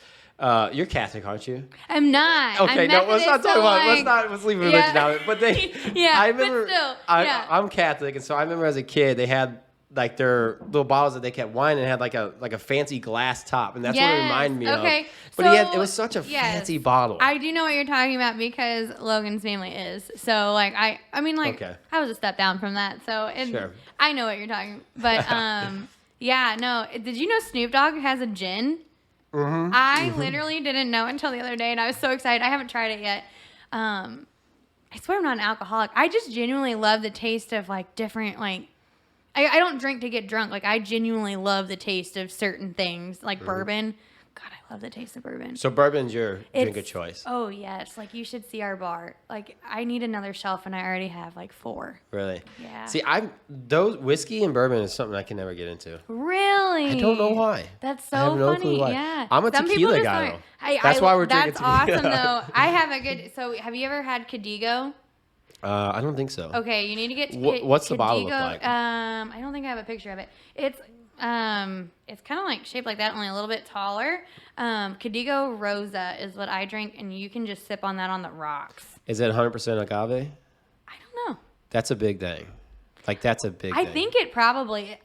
you're Catholic, aren't you? I'm not. Okay, no, let's not talk about let's leave religion out of it. But I remember but still, I'm Catholic, and so I remember as a kid they had like their little bottles that they kept wine and had like a fancy glass top, and that's what it reminded me of. But it was such a fancy bottle. I do know what you're talking about, because Logan's family is. So like I was a step down from that. So I know what you're talking. But did you know Snoop Dogg has a gin? I literally didn't know until the other day, and I was so excited. I haven't tried it yet. I swear I'm not an alcoholic. I just genuinely love the taste of like different like. I don't drink to get drunk. Like I genuinely love the taste of certain things, like bourbon. God, I love the taste of bourbon. So bourbon's your drink of choice. Oh yes, like you should see our bar. Like I need another shelf, and I already have like 4. Really? Yeah. See, those whiskey and bourbon is something I can never get into. Really? I don't know why. That's so I have no funny. Clue why. Yeah. I'm a tequila guy though. That's why we're drinking tequila. tequila. That's awesome though. I have a good. So have you ever had Cadigo? I don't think so. Okay, you need to get. What's the bottle look like? I don't think I have a picture of it. It's kind of like shaped like that, only a little bit taller. Cadigo Rosa is what I drink, and you can just sip on that on the rocks. Is it 100% agave? I don't know. That's a big thing. Like that's a big thing. I think it probably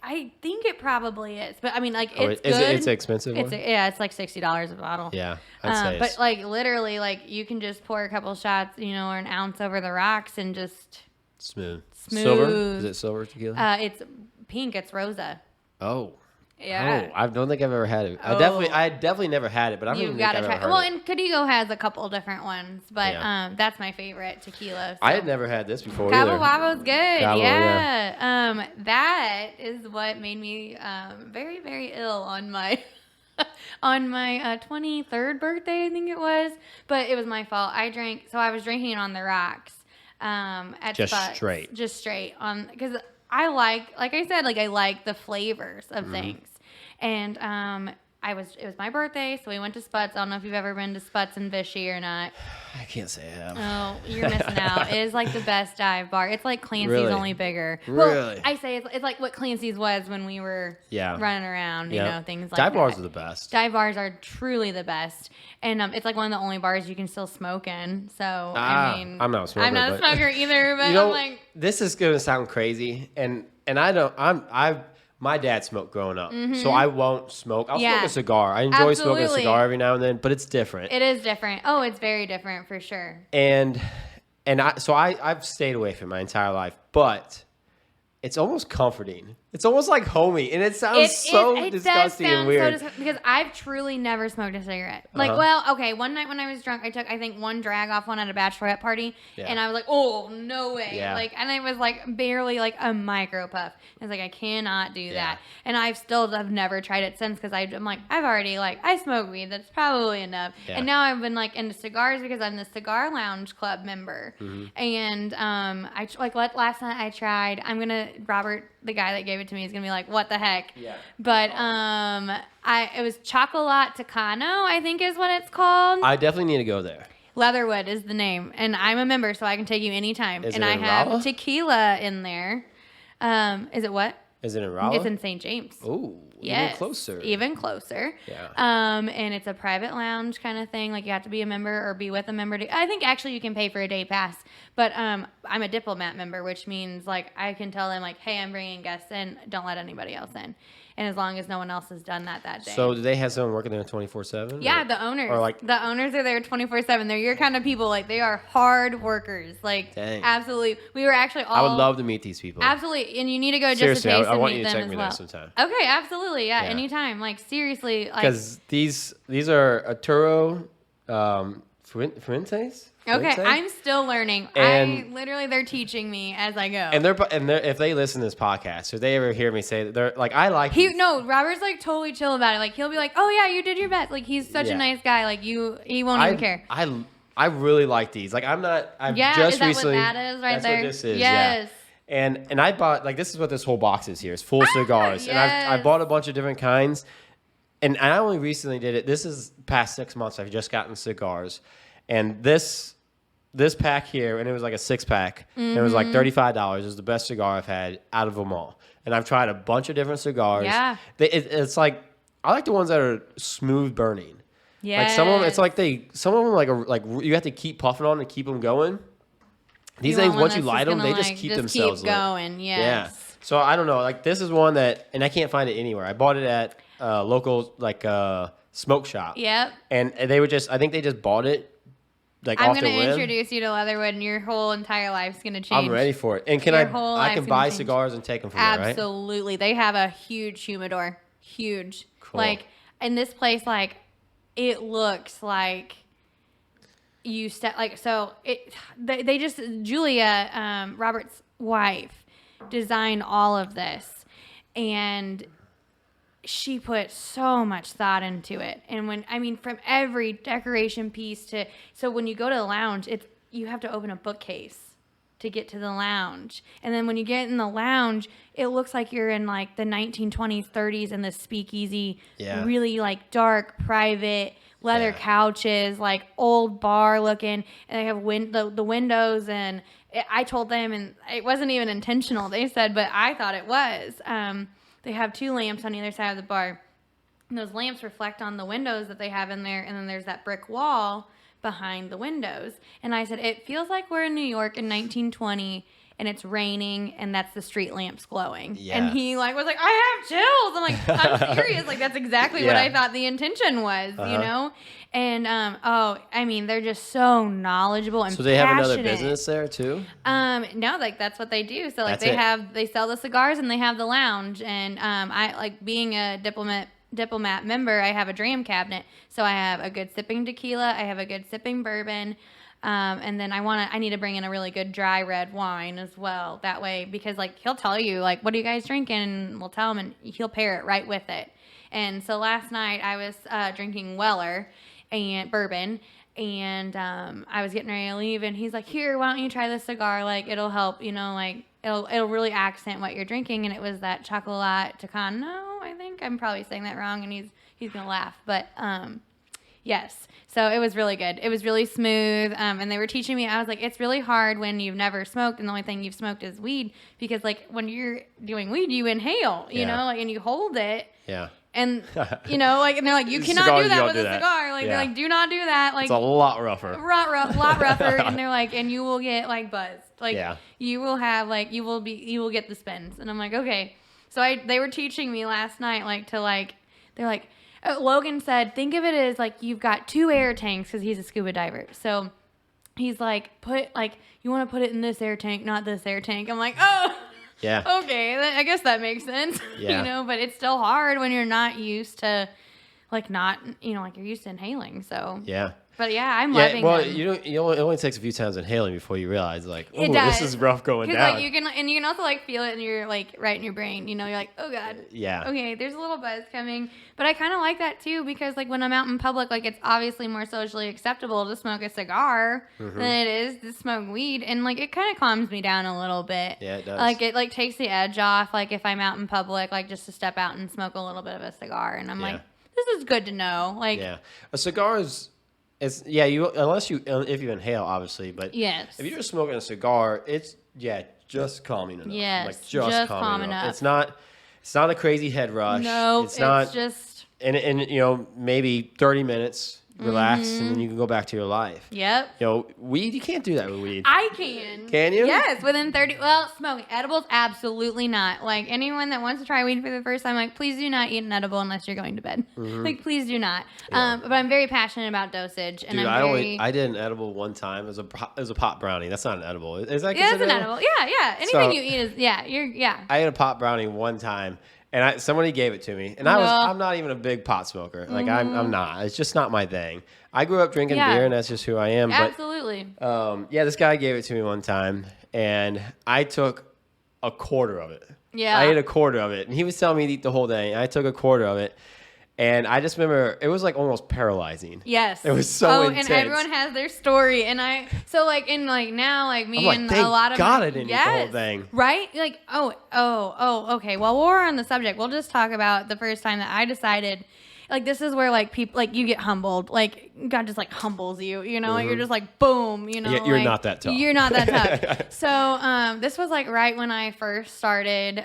is, but I mean, like it's good. It's an expensive one? It's like $60 a bottle. Yeah, I'd say. But like literally, like you can just pour a couple shots, or an ounce over the rocks and just smooth. Silver? Is it silver tequila? It's pink. It's Rosa. Oh. Yeah. Oh, I don't think I've ever had it. I definitely never had it, but I don't even think I've ever heard it. Well, and Cadigo has a couple different ones, but that's my favorite tequila. So. I had never had this before Cabo either. Wabo's good. Cabo, yeah. That is what made me very, very ill on my on my 23rd birthday, I think it was. But it was my fault. I was drinking it on the rocks. At just Sputz, straight. Just straight on, because I like I said, I like the flavors of things. And it was my birthday, so we went to Sputz. I don't know if you've ever been to Sputz in Vichy or not. I can't say I have. Oh, you're missing out. It is like the best dive bar. It's like Clancy's, really? only bigger. Really? Well, I say it's like what Clancy's was when we were running around, things like that. Dive bars are the best. Dive bars are truly the best. And it's like one of the only bars you can still smoke in. So, I mean, I'm not a smoker. I'm not a smoker either, but I'm like. This is going to sound crazy. And my dad smoked growing up, so I won't smoke. I'll smoke a cigar. I enjoy smoking a cigar every now and then, but it's different. It is different. Oh, it's very different for sure. And I've stayed away from it my entire life, but it's almost comforting. It's almost like homey, and it sounds so disgusting and weird. Because I've truly never smoked a cigarette. Like, well, okay, one night when I was drunk, I took, I think, one drag off one at a bachelorette party, and I was like, oh, no way. Yeah. Like, and it was like barely like a micro puff. I was like, I cannot do that. And I have never tried it since, because I'm like, I've already, like, I smoke weed. That's probably enough. Yeah. And now I've been, like, into cigars because I'm the Cigar Lounge Club member. And last night I tried, Robert, the guy that gave it to me, is gonna be like, what the heck? Yeah. But it was Chocolate Tecano, I think is what it's called. I definitely need to go there. Leatherwood is the name, and I'm a member, so I can take you anytime. Is and it I in have Raleigh? Tequila in there. Is it what? Is it in Raleigh? It's in St. James. Ooh, yes, even closer. Even closer. Yeah. And it's a private lounge kind of thing. Like, you have to be a member or be with a member. I think actually you can pay for a day pass. But I'm a diplomat member, which means, like, I can tell them, like, hey, I'm bringing guests in. Don't let anybody else in. And as long as no one else has done that day. So do they have someone working there 24/7? Yeah, the owners. Or like, the owners are there 24/7. They're your kind of people. Like, they are hard workers. Like, dang. Absolutely. We were actually all. I would love to meet these people. Absolutely, and you need to go just seriously, to taste I and want meet you to them take me as well. there sometime. Okay, absolutely, yeah, anytime. Like, seriously, like, because these are Arturo Fuentes. Okay, I'm still learning. And they're teaching me as I go. And they're if they listen to this podcast, if they ever hear me say that, they're like, I like. Robert's like totally chill about it. Like, he'll be like, oh yeah, you did your best. Like, he's such a nice guy. Like, he won't even care. I really like these. Like, I'm not. I've just is that recently. What that is right that's there? What this is. Yes. Yeah. And I bought, like, this is what this whole box is here. It's full cigars, yes. and I bought a bunch of different kinds. And I only recently did it. This is past 6 months. I've just gotten cigars, and this pack here, and it was like a 6-pack. And it was like $35. It was the best cigar I've had out of them all. And I've tried a bunch of different cigars. Yeah. It's like, I like the ones that are smooth burning. Yeah. Like, some of them, it's like some of them like you have to keep puffing on to keep them going. These things, once you light them, they just keep themselves keep going. Yes. Yeah. So I don't know. Like, this is one that, and I can't find it anywhere. I bought it at a local smoke shop. Yep. And they I think they just bought it. Like, I'm going to introduce you to Leatherwood, and your whole entire life's going to change. I'm ready for it. And I can buy cigars and take them from there, right? Absolutely. They have a huge humidor. Huge. Cool. Like, in this place, like, it looks like you step, like, so they just, Julia, Robert's wife, designed all of this, and she put so much thought into it. And from every decoration piece so when you go to the lounge, you have to open a bookcase to get to the lounge. And then when you get in the lounge, it looks like you're in, like, the 1920s, 30s in the speakeasy, really, like, dark, private, leather couches, like old bar looking, and they have the windows. And I told them, and it wasn't even intentional, they said, but I thought it was. They have 2 lamps on either side of the bar. And those lamps reflect on the windows that they have in there, and then there's that brick wall behind the windows. And I said, it feels like we're in New York in 1920, and it's raining, and that's the street lamps glowing. Yeah. And he was like, I have chills. I'm like, I'm serious. Like, that's exactly what I thought the intention was, you know? And, I mean, they're just so knowledgeable and So they passionate. have another business there too? No, like that's what they do. So like they sell the cigars and they have the lounge. And, I like being a diplomat member, I have a dram cabinet. So I have a good sipping tequila, I have a good sipping bourbon, and then I need to bring in a really good dry red wine as well. That way, because like he'll tell you like, what are you guys drinking? And we'll tell him, and he'll pair it right with it. And so last night I was drinking Weller and bourbon, and I was getting ready to leave, and he's like, here, why don't you try this cigar? Like it'll help, you know, like it'll really accent what you're drinking. And it was that Chocolat Tacano. I think I'm probably saying that wrong, and he's gonna laugh, but yes. So it was really good. It was really smooth, and they were teaching me. I was like, it's really hard when you've never smoked, and the only thing you've smoked is weed, because like when you're doing weed, you inhale, you know, like, and you hold it. Yeah. And, you know, like, and they're like, you cannot do that with a cigar. Like, they're like, do not do that. Like, it's a lot rougher. Lot rougher. And they're like, and you will get like buzzed. Like, you will have like, you will get the spins. And I'm like, okay. So they were teaching me last night, like, they're like, Logan said, think of it as like, you've got 2 air tanks, because he's a scuba diver. So he's like, you want to put it in this air tank, not this air tank. I'm like, oh. Yeah. Okay, I guess that makes sense. Yeah. You know, but it's still hard when you're not used to, like, not, you know, like you're used to inhaling. So. Yeah. But yeah, I'm loving them. It only takes a few times inhaling before you realize, like, oh, this is rough going down. Like you can also like feel it in your like right in your brain. You know, you're like, oh god. Yeah. Okay, there's a little buzz coming. But I kind of like that too, because like when I'm out in public, like it's obviously more socially acceptable to smoke a cigar than it is to smoke weed, and like it kind of calms me down a little bit. Yeah, it does. Like it like takes the edge off. Like if I'm out in public, like just to step out and smoke a little bit of a cigar, and I'm like, this is good to know. Like a cigar is. If you inhale, obviously, but if you're just smoking a cigar, it's just calming enough. Yes, like just calm enough. It's not a crazy head rush. No, it's not just and you know, maybe 30 minutes, relax, and then you can go back to your life. Yep. You know, weed, you can't do that with weed. I can. Can you? Yes, within 30. Well, smoking edibles, absolutely not. Like anyone that wants to try weed for the first time, like please do not eat an edible unless you're going to bed. Like please do not. Yeah. But I'm very passionate about dosage, and I did an edible one time. It was a pot brownie. That's not an edible. Is that? Yeah, it's an edible. Yeah. Anything you eat is I ate a pot brownie one time. And somebody gave it to me, and I'm not even a big pot smoker. Like I'm not. It's just not my thing. I grew up drinking beer, and that's just who I am. Absolutely. But, this guy gave it to me one time, and I took a quarter of it. Yeah. I ate a quarter of it, and he was telling me to eat the whole thing. I took a quarter of it. And I just remember it was like almost paralyzing. Yes. It was so intense. And everyone has their story. And now like me and a lot of I didn't eat the whole thing. Right? Like, okay. Well, while we're on the subject, we'll just talk about the first time that I decided, like, this is where like people, like, you get humbled. Like, God just like humbles you, you know? You're just like, boom, you know? Yeah, you're not that tough. You're not that tough. So this was like right when I first started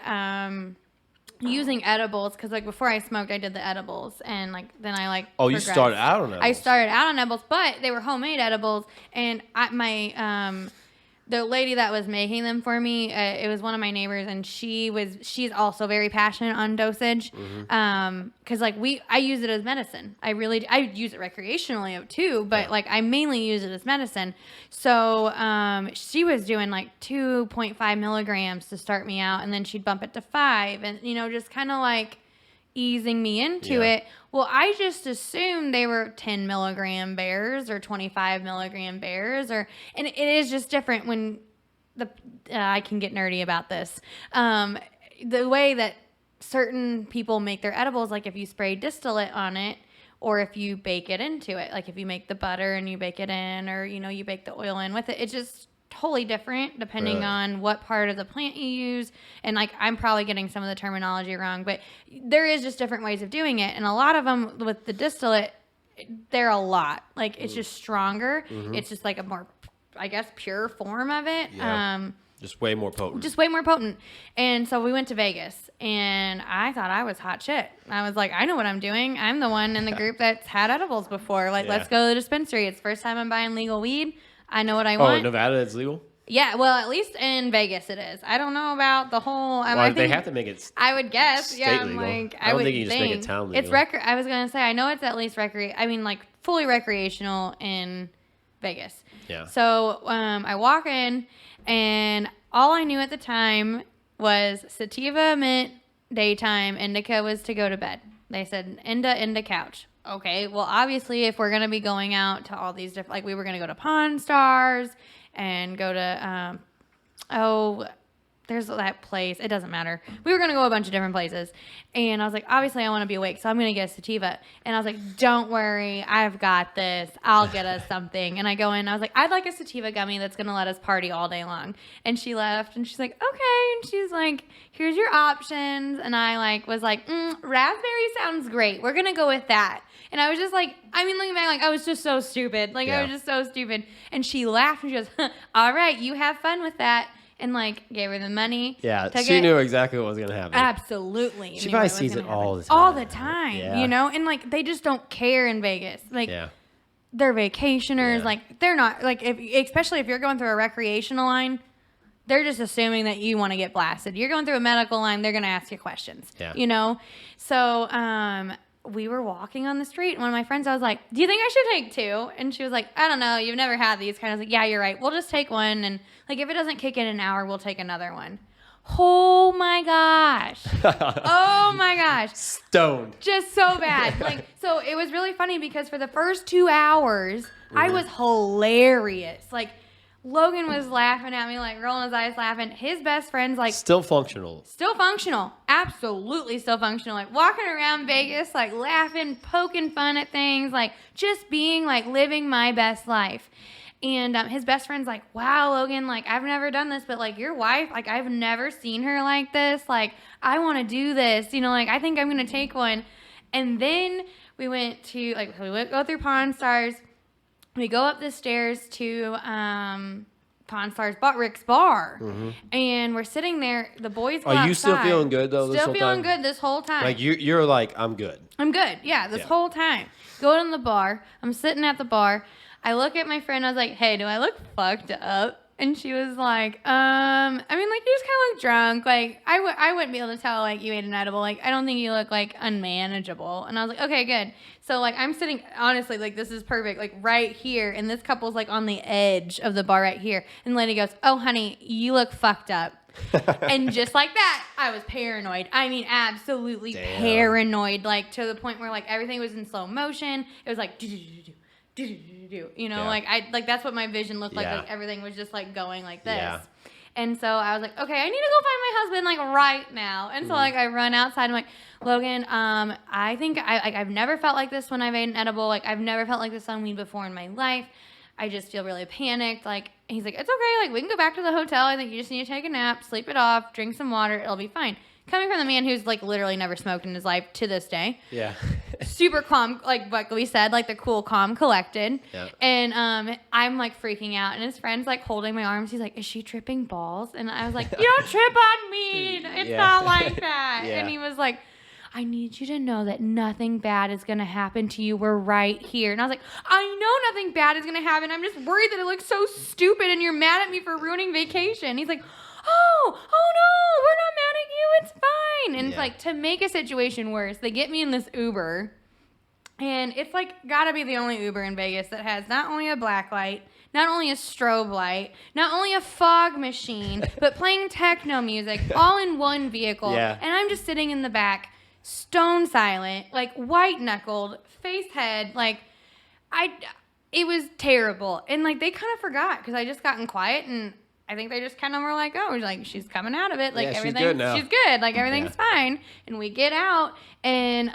using edibles, because like before I smoked, I did the edibles, and like then I like you started out on edibles. I started out on edibles, but they were homemade edibles, and the lady that was making them for me, it was one of my neighbors, and she's also very passionate on dosage, because like I use it as medicine. I use it recreationally too, but like I mainly use it as medicine. So she was doing like 2.5 milligrams to start me out, and then she'd bump it to 5, and you know, just kind of like easing me into it. Well, I just assumed they were 10 milligram bears or 25 milligram bears, and it is just different when I can get nerdy about this. The way that certain people make their edibles, like if you spray distillate on it, or if you bake it into it, like if you make the butter and you bake it in, or you know, you bake the oil in with it, it's just totally different depending on what part of the plant you use. And like, I'm probably getting some of the terminology wrong, but there is just different ways of doing it. And a lot of them with the distillate, they're a lot. Like, it's just stronger. It's just like a more, I guess, pure form of it. Yeah. Just way more potent. Just way more potent. And so we went to Vegas, and I thought I was hot shit. I was like, I know what I'm doing. I'm the one in the group that's had edibles before. Like, let's go to the dispensary. It's the first time I'm buying legal weed. I know what I want. Oh, in Nevada it's legal? Yeah, well, at least in Vegas it is. I don't know about the whole. Well, they have to make it. I would guess. State Yeah, I'm legal. like, I don't think you just make it town legal. It's I was gonna say, I know it's at least like fully recreational in Vegas. Yeah. So I walk in, and all I knew at the time was sativa meant daytime, indica was to go to bed. They said into couch. Okay, well, obviously, if we're gonna be going out to all these different, like we were gonna go to Pawn Stars and go to there's that place. It doesn't matter. We were going to go a bunch of different places. And I was like, obviously I want to be awake, so I'm going to get a sativa. And I was like, don't worry. I've got this. I'll get us something. And I go in. I was like, I'd like a sativa gummy that's going to let us party all day long. And she left. And she's like, okay. And she's like, here's your options. And I was like, raspberry sounds great. We're going to go with that. And I was just like, looking back, I was just so stupid. I was just so stupid. And she laughed. And she goes, all right, you have fun with that. And gave her the money. Yeah, she knew exactly what was going to happen. Absolutely. She probably sees it all the time. All the time, And they just don't care in Vegas. They're vacationers. Yeah. They're not, especially if you're going through a recreational line, they're just assuming that you want to get blasted. You're going through a medical line, they're going to ask you questions. Yeah. So, we were walking on the street, and one of my friends, I was like, do you think I should take two? And she was like, I don't know. You've never had these. I was like, yeah, you're right. We'll just take one. And if it doesn't kick in an hour, we'll take another one. Oh my gosh. Oh my gosh. Stoned. Just so bad. So it was really funny because for the first 2 hours, I was hilarious. Logan was laughing at me, rolling his eyes laughing. His best friend's still functional. Still functional. Absolutely still functional. Walking around Vegas, laughing, poking fun at things, just being, living my best life. And his best friend's like, wow, Logan, I've never done this, but, your wife, I've never seen her like this. I want to do this. I think I'm going to take one. And then we went to, go through Pawn Stars. We go up the stairs to Pawn Stars, Rick's bar, and we're sitting there. The boys go outside. Are you still feeling good, though, Still feeling good this whole time. You're like, I'm good. I'm good, yeah, this whole time. Going to the bar. I'm sitting at the bar. I look at my friend. I was like, hey, do I look fucked up? And she was like, you just kind of look drunk. I wouldn't be able to tell, you ate an edible. I don't think you look, unmanageable. And I was like, okay, good. So, I'm sitting, honestly, this is perfect, right here. And this couple's, on the edge of the bar right here. And the lady goes, oh, honey, you look fucked up. And just like that, I was paranoid. Absolutely paranoid. To the point where, everything was in slow motion. It was that's what my vision looked like. Everything was just everything was just this. Yeah. And so I was like, okay, I need to go find my husband right now. And so I run outside. I'm like, Logan, I think I've never felt like this when I've ate an edible. I've never felt like this on weed before in my life. I just feel really panicked. He's like, it's okay. We can go back to the hotel. I think you just need to take a nap, sleep it off, drink some water. It'll be fine. Coming from the man who's literally never smoked in his life to this day. Yeah. Super calm, what we said, the cool, calm, collected. Yeah. And I'm freaking out, and his friend's holding my arms. He's like, is she tripping balls? And I was like, you don't trip on me. It's not like that. Yeah. And he was like, I need you to know that nothing bad is going to happen to you. We're right here. And I was like, I know nothing bad is going to happen. I'm just worried that it looks so stupid and you're mad at me for ruining vacation. He's like, oh no, we're not mad at you. It's fine. And it's to make a situation worse, they get me in this Uber. And it's gotta be the only Uber in Vegas that has not only a black light, not only a strobe light, not only a fog machine, but playing techno music all in one vehicle. Yeah. And I'm just sitting in the back, stone silent, white knuckled, face head, it was terrible. And they kind of forgot because I just gotten quiet, and I think they just kind of were like, oh, she's coming out of it. Everything, she's good now. She's good. Everything's fine. And we get out, and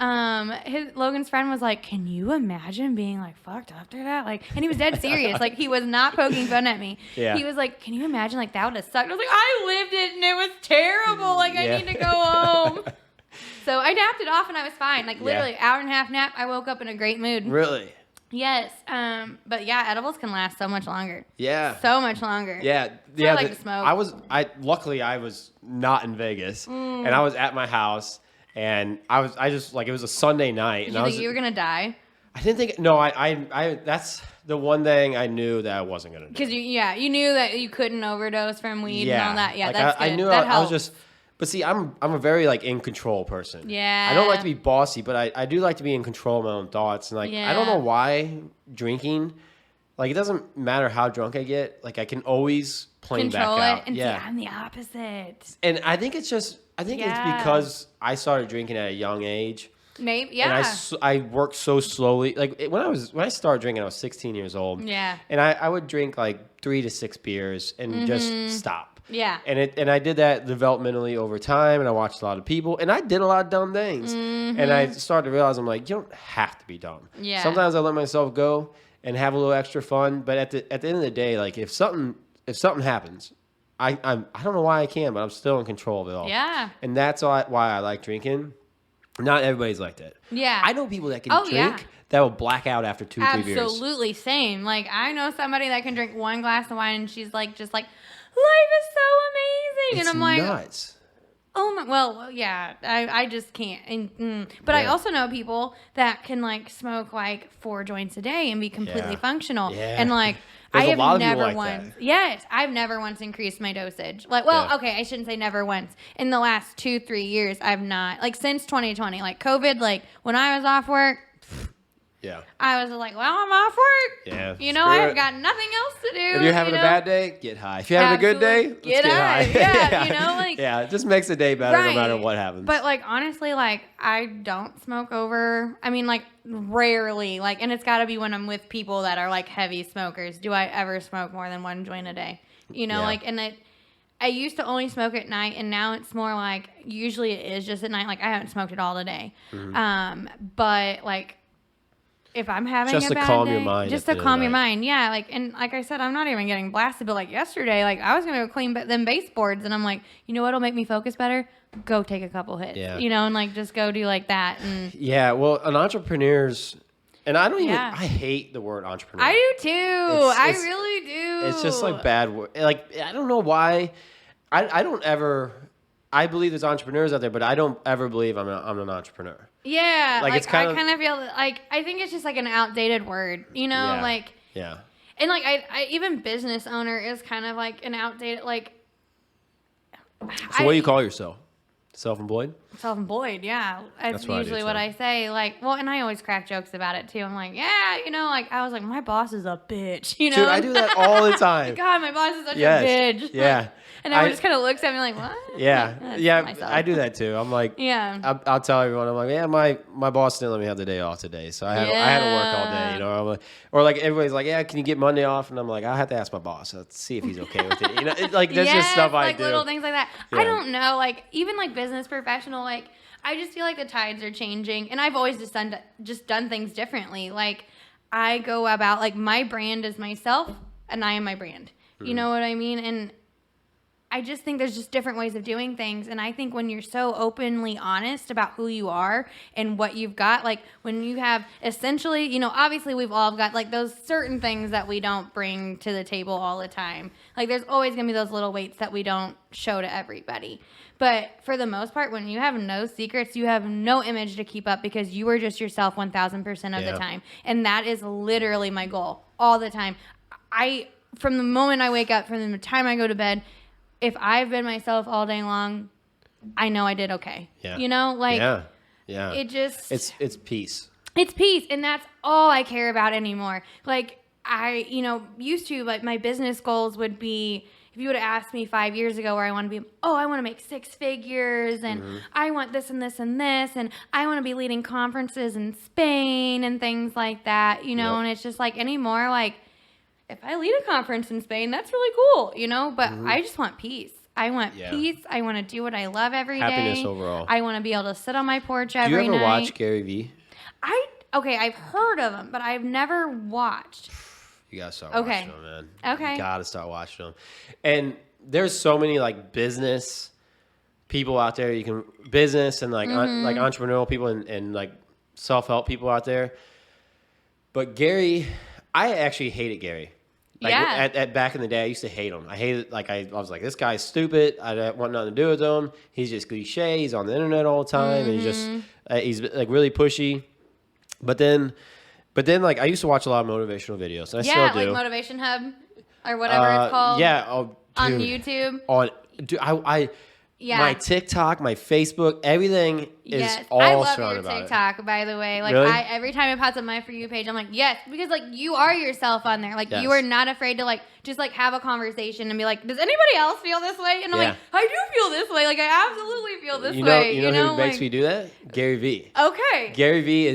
Logan's friend was like, can you imagine being fucked after that? And he was dead serious. He was not poking fun at me. Yeah. He was like, can you imagine that would have sucked? I was like, I lived it and it was terrible. I need to go home. So I napped it off and I was fine. Like literally hour and a half nap. I woke up in a great mood. Really? Yes. But yeah, edibles can last so much longer. Yeah. So much longer. Yeah. I like to smoke. Luckily I was not in Vegas and I was at my house and I just like, it was a Sunday night. Did you think you were going to die? I didn't think, no, I that's the one thing I knew that I wasn't going to do. Because you knew that you couldn't overdose from weed and all that. Yeah, like that's good. I knew that I was just, but see, I'm a very like in control person. Yeah. I don't like to be bossy, but I do like to be in control of my own thoughts. And like, I don't know why drinking, like it doesn't matter how drunk I get, like I can always plane back out. And see, I'm the opposite. And I think it's just, it's because I started drinking at a young age. Maybe, yeah. And I worked so slowly. Like when I started drinking, I was 16 years old. Yeah. And I would drink like 3 to 6 beers and just stop. Yeah. And I did that developmentally over time, and I watched a lot of people, and I did a lot of dumb things. And I started to realize, I'm like, you don't have to be dumb. Yeah. Sometimes I let myself go and have a little extra fun, but at the end of the day, like if something happens, I don't know why I can, but I'm still in control of it all. Yeah. And that's why I like drinking. Not everybody's like that. Yeah. I know people that can drink that will black out after 2-3 beers. Absolutely, same. Like I know somebody that can drink one glass of wine and she's like, just like, life is so amazing. It's and I'm like, nuts. Oh my, well, yeah, I just can't. But I also know people that can like smoke like 4 joints a day and be completely functional. Yeah. And like, I have never once. Yes, I've never once increased my dosage. Like, well, okay, I shouldn't say never once. In the last 2-3 years, I've not. Like since 2020, like COVID, like when I was off work. Yeah. I was like, well, I'm off work. Yeah. You know, I've got nothing else to do. If you're having a bad day, get high. If you're having a good day, get high. Yeah, you know, like. Yeah, it just makes the day better no matter what happens. But like, honestly, like, I don't smoke over, I mean, like, rarely. Like, and it's got to be when I'm with people that are like heavy smokers. Do I ever smoke more than 1 joint a day? You know, like, and I used to only smoke at night, and now it's more like, usually it is just at night. Like, I haven't smoked it all today. But like, if I'm having just a bad to calm day, your mind, just to calm your mind, yeah. Like, and like I said, I'm not even getting blasted, but like yesterday, like I was gonna go clean them baseboards, and I'm like, you know what'll make me focus better? Go take a couple hits, you know, and like just go do like that. And well, an entrepreneur's, and I don't even, I hate the word entrepreneur. I do too. I really do. It's just like bad word. Like I don't know why. I don't ever. I believe there's entrepreneurs out there, but I don't ever believe I'm an entrepreneur. Yeah, like it's I kind of feel like I think it's just like an outdated word, you know, like and like I even business owner is kind of like an outdated like. So what do you call yourself? Self-employed? Self-employed, yeah. That's usually what I say. Like, well, and I always crack jokes about it too. I'm like, yeah, you know, like I was like, my boss is a bitch, you know. Dude, I do that all the time. God, my boss is such a bitch. Yeah. Like, and everyone just kind of looks at me like, what? Yeah, I do that too. I'm like, I'll tell everyone, I'm like, yeah, my boss didn't let me have the day off today, so I had to work all day, you know. I'm like, or like everybody's like, yeah, can you get Monday off? And I'm like, I have to ask my boss. Let's see if he's okay with it. You know, like that's just stuff I do. Like little things like that. Yeah. I don't know, like even like business professional, like I just feel like the tides are changing, and I've always just done things differently. Like I go about like my brand is myself, and I am my brand. You know what I mean? And I just think there's just different ways of doing things. And I think when you're so openly honest about who you are and what you've got, like when you have essentially, you know, obviously we've all got like those certain things that we don't bring to the table all the time. Like there's always going to be those little weights that we don't show to everybody. But for the most part, when you have no secrets, you have no image to keep up because you are just yourself 1,000% of the time. And that is literally my goal all the time. From the moment I wake up, from the time I go to bed, if I've been myself all day long, I know I did okay. Yeah. You know, like it just it's peace. It's peace, and that's all I care about anymore. Like I, you know, used to like my business goals would be, if you would have asked me 5 years ago where I want to be, I want to make 6 figures and I want this and this and this and I want to be leading conferences in Spain and things like that, you know, and it's just like anymore like if I lead a conference in Spain, that's really cool, you know, but I just want peace. I want peace. I want to do what I love every day. Happiness overall. I want to be able to sit on my porch every night. Do you ever watch Gary Vee? I've heard of him, but I've never watched. You gotta start watching them, man. Okay. You gotta start watching them. And there's so many like business people out there. You can business and like like entrepreneurial people and like self-help people out there. But Gary, I actually hated Gary. Like at back in the day, I used to hate him. I hated like I was like, this guy's stupid. I don't want nothing to do with him. He's just cliche. He's on the internet all the time, and he's like really pushy. But then like I used to watch a lot of motivational videos, and I still do. Like Motivation Hub or whatever it's called. Yeah, oh, on YouTube. My TikTok, my Facebook, everything is all I love surrounded your by TikTok, by the way. Like really? Every time it pops up my For You page, I'm like, yes, because like you are yourself on there. Like you are not afraid to like just like have a conversation and be like, does anybody else feel this way? And I'm like, I do feel this way. Like I absolutely feel this way. You know who makes me do that? Gary Vee. Okay. Gary Vee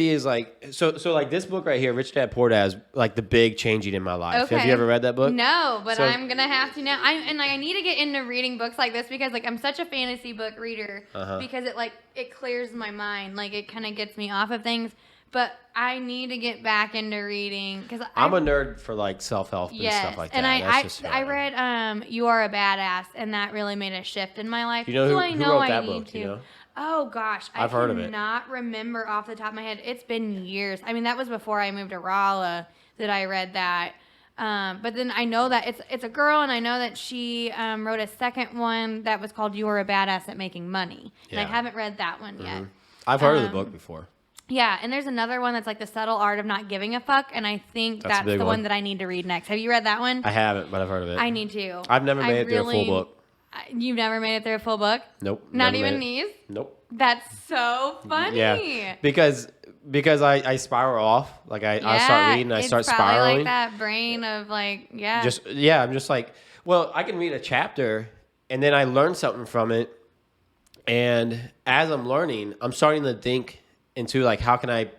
is like so like this book right here, Rich Dad Poor Dad, is like the big changing in my life. Okay. Have you ever read that book? No, but I'm gonna have to now. I need to get into reading books like this because like I'm such a fantasy book reader because it clears my mind. Like it kind of gets me off of things. But I need to get back into reading because I'm a nerd for like self-help and stuff like that. And I read You Are a Badass, and that really made a shift in my life. You know who wrote that book? You know? Oh gosh, I've heard of it. I cannot remember off the top of my head. It's been years. I mean, that was before I moved to Raleigh that I read that. But then I know that it's a girl, and I know that she wrote a second one that was called You Are a Badass at Making Money. And I haven't read that one yet. I've heard of the book before. Yeah, and there's another one that's like The Subtle Art of Not Giving a Fuck, and I think that's the one that I need to read next. Have you read that one? I haven't, but I've heard of it. I need to. I've never made it through a full book. You've never made it through a full book? Nope. Not even Knees? Nope. That's so funny. Yeah, because I spiral off. Like I start reading, I start spiraling. Like that brain of like, I'm just like, well, I can read a chapter and then I learn something from it, and as I'm learning, I'm starting to think into like how can I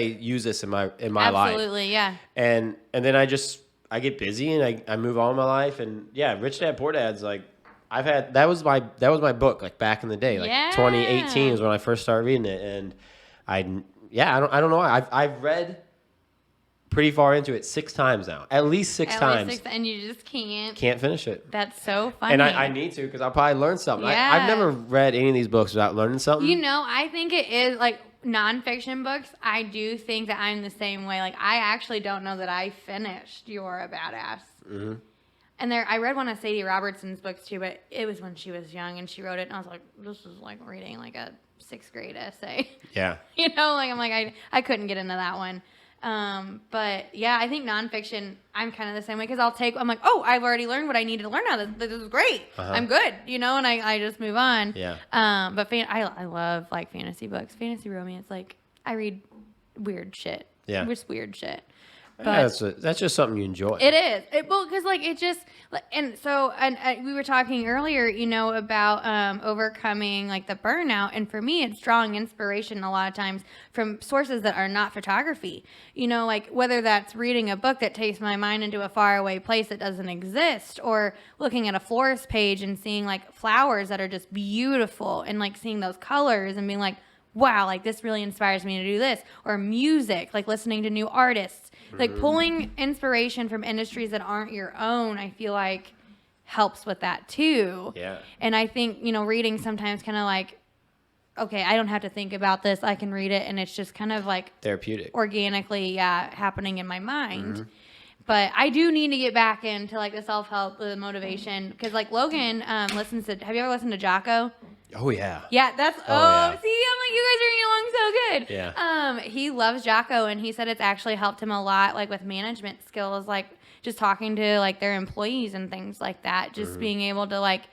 use this in my life? Absolutely, yeah. And then I get busy and I move on in my life, and Rich Dad Poor Dad's like that was my book like back in the day, like 2018 is when I first started reading it, and I don't know, I've read pretty far into it 6 times now, at least six times, and you just can't finish it. That's so funny, and I need to because I'll probably learn something. I've never read any of these books without learning something. You know, I think it is like nonfiction books. I do think that I'm the same way. Like I actually don't know that I finished You're a Badass. Mm-hmm. And I read one of Sadie Robertson's books too, but it was when she was young and she wrote it, and I was like, this is like reading like a 6th grade essay. Yeah. You know, like I'm like I couldn't get into that one. But yeah, I think nonfiction, I'm kind of the same way because I'm like, oh, I've already learned what I needed to learn now. This is great. I'm good, you know, and I just move on. Yeah. But I love like fantasy books, fantasy romance. Like I read weird shit. Yeah. Just weird shit. But that's just something you enjoy. It is. Because like it just, and so we were talking earlier, you know, about overcoming like the burnout, and for me, it's drawing inspiration a lot of times from sources that are not photography. You know, like whether that's reading a book that takes my mind into a faraway place that doesn't exist, or looking at a florist page and seeing like flowers that are just beautiful, and like seeing those colors and being like, wow, like this really inspires me to do this. Or music, like listening to new artists. Like pulling inspiration from industries that aren't your own, I feel like helps with that too. Yeah. And I think, you know, reading sometimes kind of like, okay, I don't have to think about this. I can read it, and it's just kind of like therapeutic, organically, happening in my mind. Mm-hmm. But I do need to get back into like the self-help, the motivation, because like Logan listens to. Have you ever listened to Jocko? Oh yeah. Yeah, that's yeah. See, I'm like, you guys are getting along so good. Yeah. He loves Jocko, and he said it's actually helped him a lot, like with management skills, like just talking to like their employees and things like that. Just being able to like,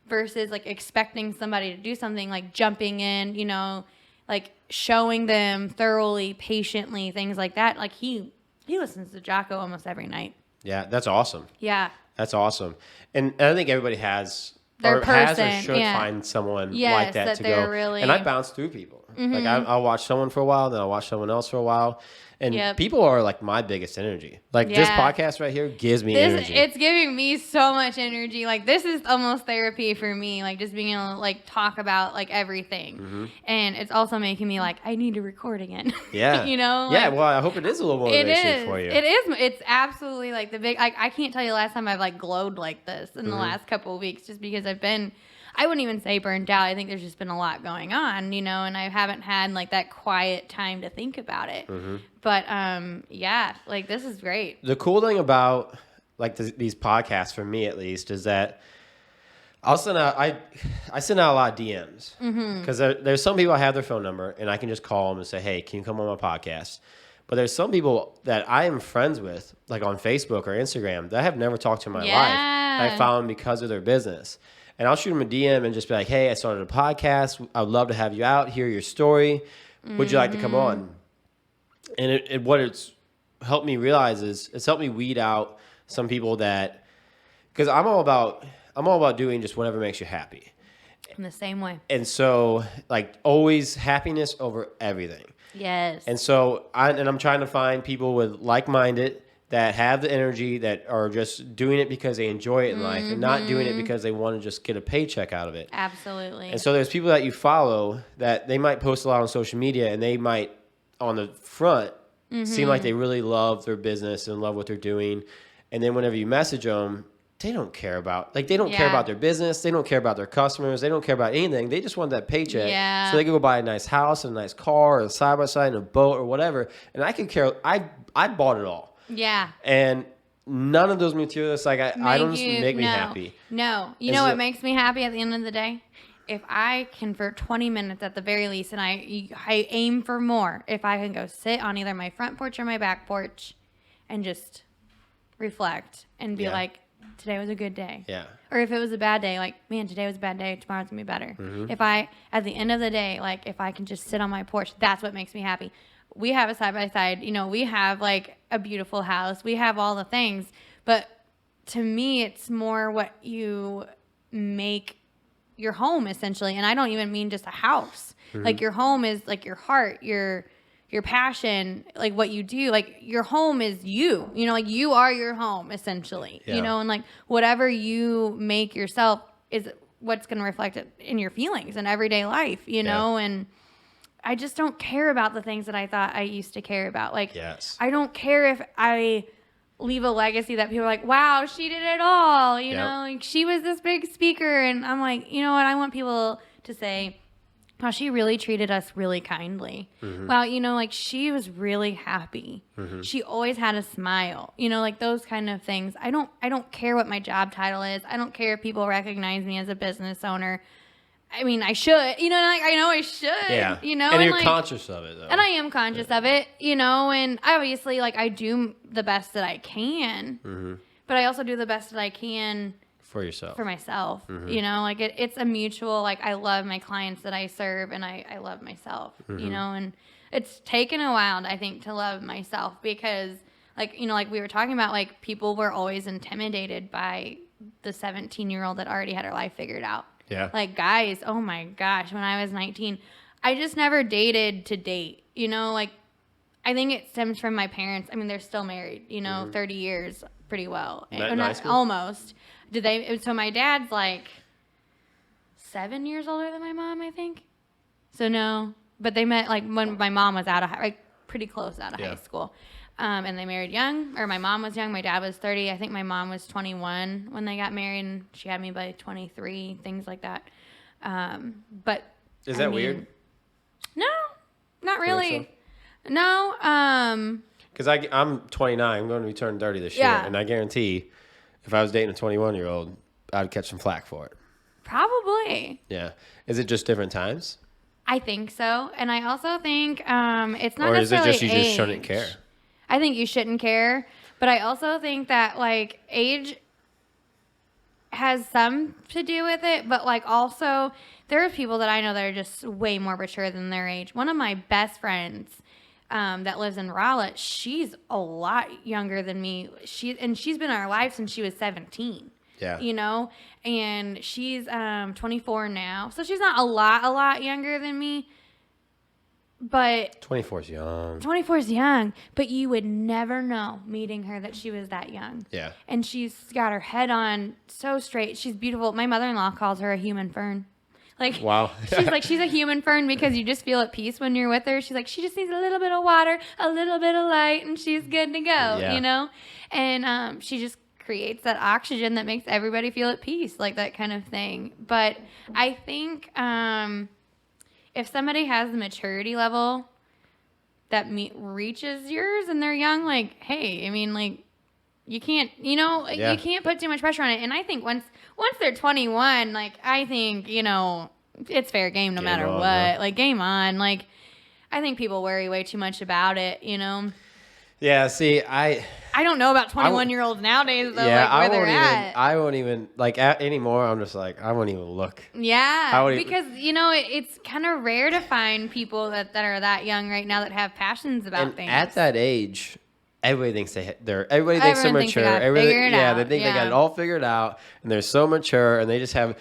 versus like expecting somebody to do something, like jumping in, you know, like showing them thoroughly, patiently, things like that. Like he listens to Jocko almost every night. Yeah, that's awesome. Yeah. That's awesome. And I think everybody has their or person, has or should find someone like that to go. Really... And I bounce through people. Like I'll watch someone for a while, then I'll watch someone else for a while. And people are like my biggest energy. Like this podcast right here gives me energy. It's giving me so much energy. Like this is almost therapy for me. Like just being able to like talk about like everything. And it's also making me like, I need to record again. Yeah. You know? Yeah. Well, I hope it is a little motivation for you. It is. It's absolutely like the big, I can't tell you the last time I've like glowed like this in the last couple of weeks, just because I wouldn't even say burnt out. I think there's just been a lot going on, you know, and I haven't had like that quiet time to think about it. But yeah, like this is great. The cool thing about like these podcasts, for me at least, is that I send out a lot of DMs because there's some people I have their phone number and I can just call them and say, hey, can you come on my podcast? But there's some people that I am friends with, like on Facebook or Instagram, that I have never talked to in my life. I found because of their business. And I'll shoot them a DM and just be like, hey, I started a podcast. I'd love to have you out, hear your story. Would you like to come on? And what it's helped me realize is it's helped me weed out some people that, because I'm all about doing just whatever makes you happy. In the same way. And so like always happiness over everything. Yes. And so I'm trying to find people with like-minded that have the energy, that are just doing it because they enjoy it in life and not doing it because they want to just get a paycheck out of it. Absolutely. And so there's people that you follow that they might post a lot on social media and they might on the front seem like they really love their business and love what they're doing. And then whenever you message them, they don't care about care about their business. They don't care about their customers. They don't care about anything. They just want that paycheck. Yeah. So they can go buy a nice house, a nice car, or a side-by-side, and a boat, or whatever. And I could care. I bought it all. Yeah. And none of those materials, like, I don't just make me happy. No. You know what makes me happy at the end of the day? If I can, for 20 minutes at the very least, and I aim for more, if I can go sit on either my front porch or my back porch and just reflect and be like, today was a good day. Yeah. Or if it was a bad day, like, man, today was a bad day, tomorrow's gonna be better. If I, at the end of the day, like, if I can just sit on my porch, that's what makes me happy. We have a side-by-side, you know, we have, like, a beautiful house. We have all the things. But to me, it's more what you make your home, essentially. And I don't even mean just a house. Like, your home is, like, your heart, your passion, like, what you do. Like, your home is you. You know, like, you are your home, essentially. Yeah. You know, and, like, whatever you make yourself is what's going to reflect it in your feelings and everyday life, you know? And I just don't care about the things that I thought I used to care about. Like, I don't care if I leave a legacy that people are like, wow, she did it all. You know, like, she was this big speaker. And I'm like, you know what? I want people to say, wow, she really treated us really kindly. Wow, you know, like, she was really happy. She always had a smile. You know, like, those kind of things. I don't care what my job title is. I don't care if people recognize me as a business owner. I mean, I should, you know, like, I know I should, you know. And you're like, conscious of it, though. And I am conscious of it, you know, and obviously, like, I do the best that I can, but I also do the best that I can for yourself, for myself, you know, like, it's a mutual, like, I love my clients that I serve, and I love myself, you know, and it's taken a while, I think, to love myself, because, like, you know, like we were talking about, like, people were always intimidated by the 17-year-old that already had her life figured out. Yeah. Like, guys, oh my gosh, when I was 19, I just never dated to date, you know, like, I think it stems from my parents. I mean, they're still married, you know, 30 years pretty well. Almost. So my dad's like 7 years older than my mom, I think. So no, but they met like when my mom was out of pretty close out of high school. And they married young, or my mom was young. My dad was 30. I think my mom was 21 when they got married, and she had me by 23, things like that. But is that weird? No, not really. No. Because I'm 29. I'm going to be turning 30 this year, and I guarantee if I was dating a 21-year-old, I'd catch some flack for it. Probably. Yeah. Is it just different times? I think so, and I also think it's not or is it necessarily just you age. just shouldn't care? I think you shouldn't care, but I also think that, like, age has some to do with it, but, like, also there are people that I know that are just way more mature than their age. One of my best friends that lives in Raleigh, she's a lot younger than me. She's been in our life since she was 17. Yeah. You know, and she's 24 now, so she's not a lot younger than me. But 24 is young. 24 is young, but you would never know meeting her that she was that young. Yeah. And she's got her head on so straight. She's beautiful. My mother-in-law calls her a human fern. Like, wow. she's a human fern because you just feel at peace when you're with her. She's like, she just needs a little bit of water, a little bit of light, and she's good to go, you know? And she just creates that oxygen that makes everybody feel at peace, like that kind of thing. But I think if somebody has the maturity level that reaches yours and they're young, like, hey, I mean, like, you can't, you can't put too much pressure on it. And I think once they're 21, like, I think, it's fair game no matter what. Yeah. Like, game on. Like, I think people worry way too much about it, Yeah, see, I don't know about 21-year-olds nowadays, though, yeah, like, where they're at. I won't even, like, anymore, I'm just like, I won't even look. Yeah, because, it's kind of rare to find people that are that young right now that have passions about things. At that age, everybody thinks everybody thinks they're mature. They think they got it all figured out, and they're so mature, and they just have,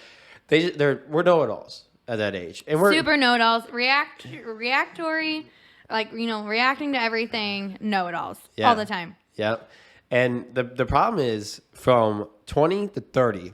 we're know-it-alls at that age. And we're super know-it-alls, reactory, like, reacting to everything, know-it-alls all the time. Yeah. And the problem is from 20 to 30,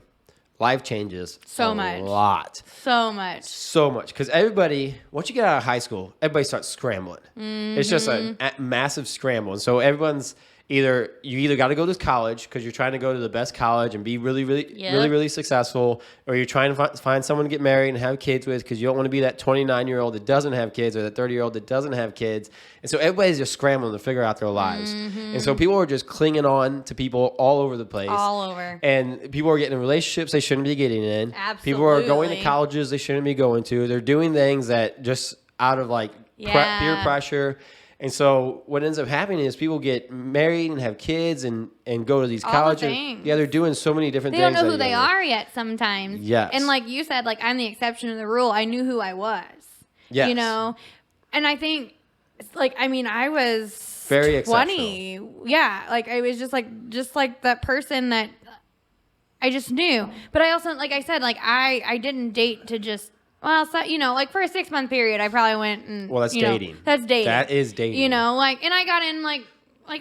life changes a lot. So much. Because everybody, once you get out of high school, everybody starts scrambling. Mm-hmm. It's just a massive scramble. And so everyone's you either got to go to college because you're trying to go to the best college and be really, really, really, really successful, or you're trying to find someone to get married and have kids with because you don't want to be that 29-year-old that doesn't have kids or that 30-year-old that doesn't have kids. And so everybody's just scrambling to figure out their lives. Mm-hmm. And so people are just clinging on to people all over the place. All over. And people are getting in relationships they shouldn't be getting in. Absolutely. People are going to colleges they shouldn't be going to. They're doing things that just out of like peer pressure. And so what ends up happening is people get married and have kids and go to these colleges. Yeah, they're doing so many different things. They don't know who they are yet sometimes. Yes. And like you said, like I'm the exception to the rule. I knew who I was. Yes. And I think like, I mean, I was very 20. Exceptional. Yeah. Like I was just like that person that I just knew. But I also, like I said, like I didn't date to just, well, so, like for a 6-month period, I probably went and. Well, that's dating. That's dating. That is dating. And I got in like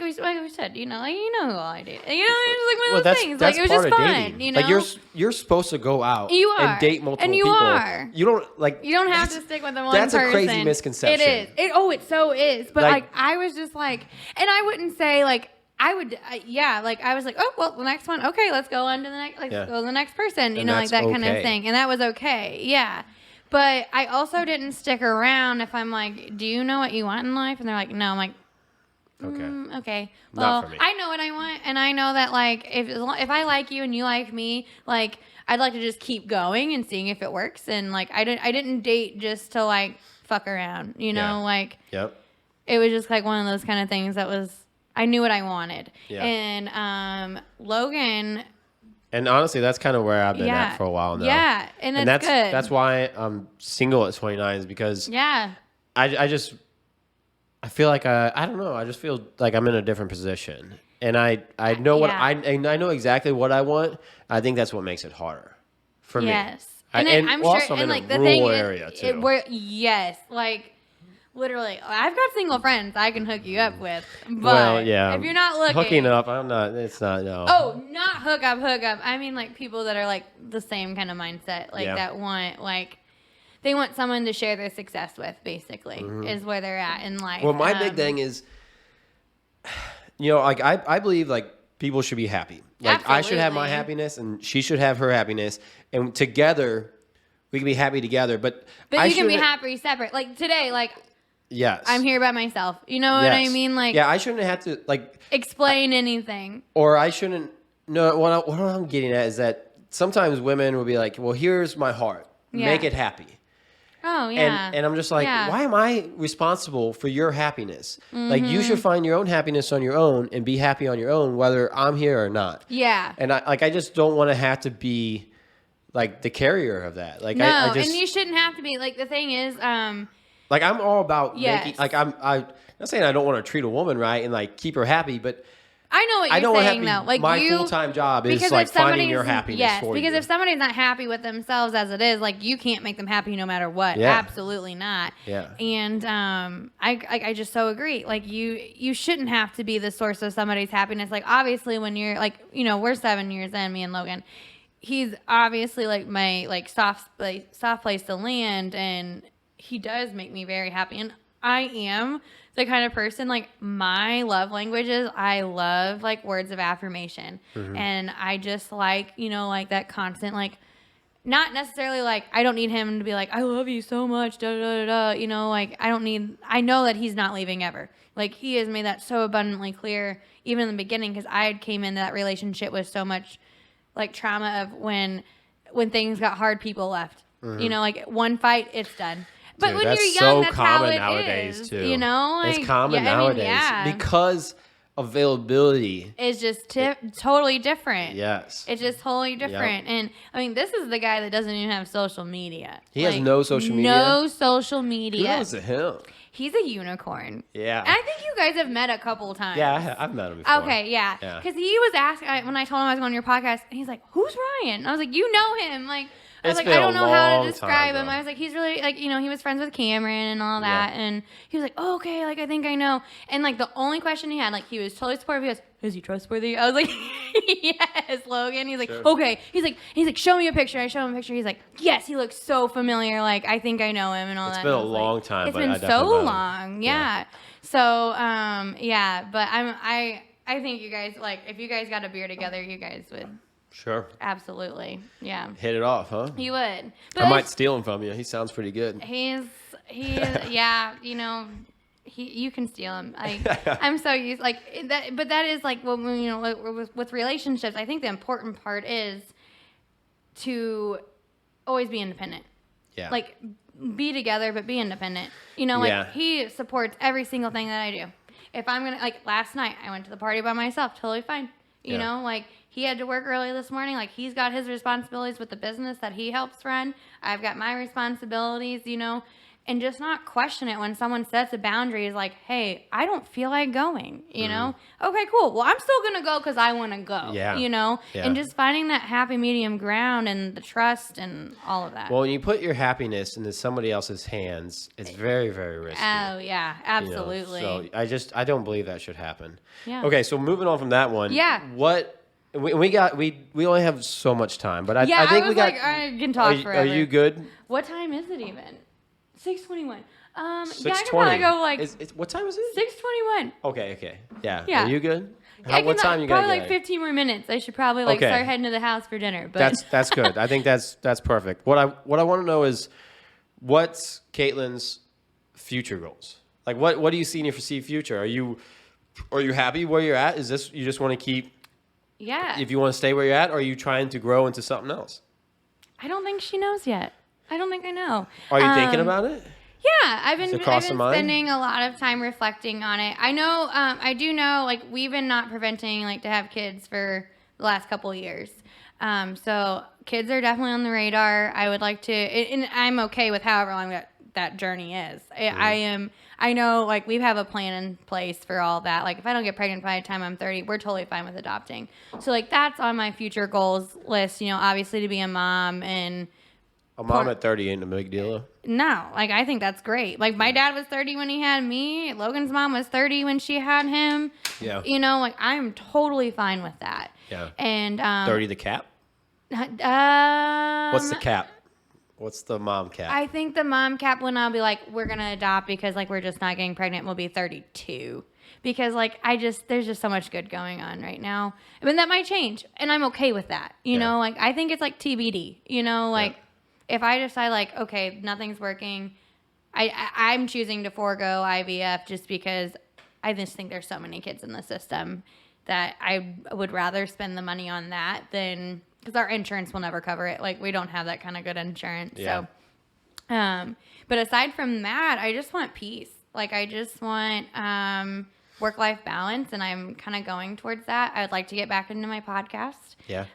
we said, like who I dated. It's like one of those things. That's like it was part just of fun. Dating. Like you're supposed to go out and date multiple and you people. Are. You don't like. You don't have to stick with the one person. That's a crazy misconception. It is. It so is. But like I was just like, and I wouldn't say like. I would, like I was like, oh well, the next one, okay, let's go on to the next, go to the next person, like that kind of thing, and that was okay, yeah. But I also didn't stick around if I'm like, do you know what you want in life? And they're like, no. I'm like, okay. Well, I know what I want, and I know that like if I like you and you like me, like I'd like to just keep going and seeing if it works. And like I didn't date just to like fuck around, like. Yep. It was just like one of those kind of things that was. I knew what I wanted. Yeah. And Logan. And honestly, that's kind of where I've been at for a while now. Yeah, and that's good. That's why I'm single at 29 is because I feel like I don't know. I just feel like I'm in a different position, and I know what I know exactly what I want. I think that's what makes it harder for me. Yes, and I'm sure. Also, I'm and in like a the rural thing area is, too. Yes, like. Literally, I've got single friends I can hook you up with. But well, yeah. If you're not looking. Hooking up, I'm not, it's not, no. Oh, not hook up. I mean, like, people that are, like, the same kind of mindset. Like, that want, like, they want someone to share their success with, basically, is where they're at in life. Well, my big thing is, like, I believe, like, people should be happy. Like, absolutely. I should have my happiness, and she should have her happiness. And together, we can be happy together. But you can be happy separate. Like, today, like... Yes. I'm here by myself. You know what I mean? Like, yeah, I shouldn't have to like explain anything. Or I shouldn't. No, what I'm getting at is that sometimes women will be like, "Well, here's my heart. Make it happy." Oh yeah. And I'm just like, why am I responsible for your happiness? Mm-hmm. Like, you should find your own happiness on your own and be happy on your own, whether I'm here or not. Yeah. And I just don't want to have to be like the carrier of that. Like, no, I just, and you shouldn't have to be. Like, the thing is, like, I'm all about making, like, I'm not saying I don't want to treat a woman right and, like, keep her happy, but I know what I you're don't want saying, to have though. Like my full-time job is like finding your happiness for you. Because if somebody's not happy with themselves as it is, like you can't make them happy no matter what. Yeah. Absolutely not. Yeah. And I just so agree. Like you shouldn't have to be the source of somebody's happiness. Like obviously when you're like, you know, we're 7 years in, me and Logan. He's obviously like my like soft place to land, and he does make me very happy. And I am the kind of person, like my love languages, I love like words of affirmation. And I just like, you know, like that constant, like not necessarily like, I don't need him to be like, I love you so much, da da da da, you know, like I know that he's not leaving ever. Like he has made that so abundantly clear, even in the beginning, because I came into that relationship with so much like trauma of when things got hard, people left. You know, like one fight, it's done. But Dude, when that's you're young, so that's common how it nowadays is, too. you know, like, it's common nowadays because availability is just totally different. Yes, it's just totally different. And I mean, this is the guy that doesn't even have social media. He has no social media. No social media. Kudos to him. He's a unicorn. Yeah. And I think you guys have met a couple times. Yeah, I've met him before. Okay, yeah. Because he was asking when I told him I was going on your podcast, and he's like, "Who's Ryan?" I was like, "You know him." Like, I was like, "I don't know how to describe him." I was like, "He's really like, you know, he was friends with Cameron and all that." And he was like, "Oh, okay, like I think I know." And like the only question he had, like he was totally supportive. He goes, "Is he trustworthy?" I was like, "Yes, Logan." He's like, Sure. "Okay." He's like, "Show me a picture." I show him a picture. He's like, "Yes, he looks so familiar. Like I think I know him and all that." It's been a And I was long like, time. It's but been I definitely so met him. long. Yeah. So yeah, but I think you guys, like, if you guys got a beer together, you guys would Sure. absolutely, yeah. Hit it off, huh? You would. But I might steal him from you. He sounds pretty good. He's yeah, you know, you can steal him. I'm so used like that, but that is like when you know with relationships. I think the important part is to always be independent. Yeah. Like be together, but be independent. You know, like Yeah. he supports every single thing that I do. If I'm gonna like last night, I went to the party by myself, totally fine. You know, like he had to work early this morning. Like he's got his responsibilities with the business that he helps run. I've got my responsibilities, you know, and just not question it when someone sets a boundary is like, hey, I don't feel like going, you know? Okay, cool. Well, I'm still going to go because I want to go, you know? And just finding that happy medium ground and the trust and all of that. Well, when you put your happiness into somebody else's hands, it's very, very risky. Oh, yeah, absolutely. You know? So I don't believe that should happen. Yeah. Okay, so moving on from that one. Yeah. What we only have so much time, but I think I was we got. like, I can talk forever. Are you good? What time is it even? 6:21. Yeah, I 6:20. can probably go like what time is it? 6:21. Okay. Yeah. Yeah. Are you good? What time you got? Probably like 15 more minutes. I should probably like start heading to the house for dinner. But That's good. I think that's perfect. What I want to know is what's Kaitlin's future goals? Like what do you see in your perceived future? Are you happy where you're at? Is this you just want to keep? Yeah. If you want to stay where you're at, or are you trying to grow into something else? I don't think she knows yet. I don't think I know. Are you thinking about it? Yeah, I've been spending a lot of time reflecting on it. I know, I do know, like, we've been not preventing, like, to have kids for the last couple of years. So kids are definitely on the radar. I would like to, and I'm okay with however long that journey is. I know, like, we have a plan in place for all that. Like, if I don't get pregnant by the time I'm 30, we're totally fine with adopting. So, like, that's on my future goals list, you know, obviously to be a mom and... A mom at 30 ain't a big deal. No, like I think that's great. Like my dad was 30 when he had me. Logan's mom was 30 when she had him. Yeah. You know, like I'm totally fine with that. Yeah. And 30 the cap? What's the cap? What's the mom cap? I think the mom cap when I'll be like, we're gonna adopt because like we're just not getting pregnant will be 32. Because like there's just so much good going on right now. I mean that might change, and I'm okay with that. You know, like I think it's like TBD. You know, like. If I decide like, okay, nothing's working, I'm choosing to forego IVF just because I just think there's so many kids in the system that I would rather spend the money on that than because our insurance will never cover it. Like we don't have that kind of good insurance. Yeah. So, but aside from that, I just want peace. Like I just want work-life balance, and I'm kind of going towards that. I'd like to get back into my podcast. Yeah.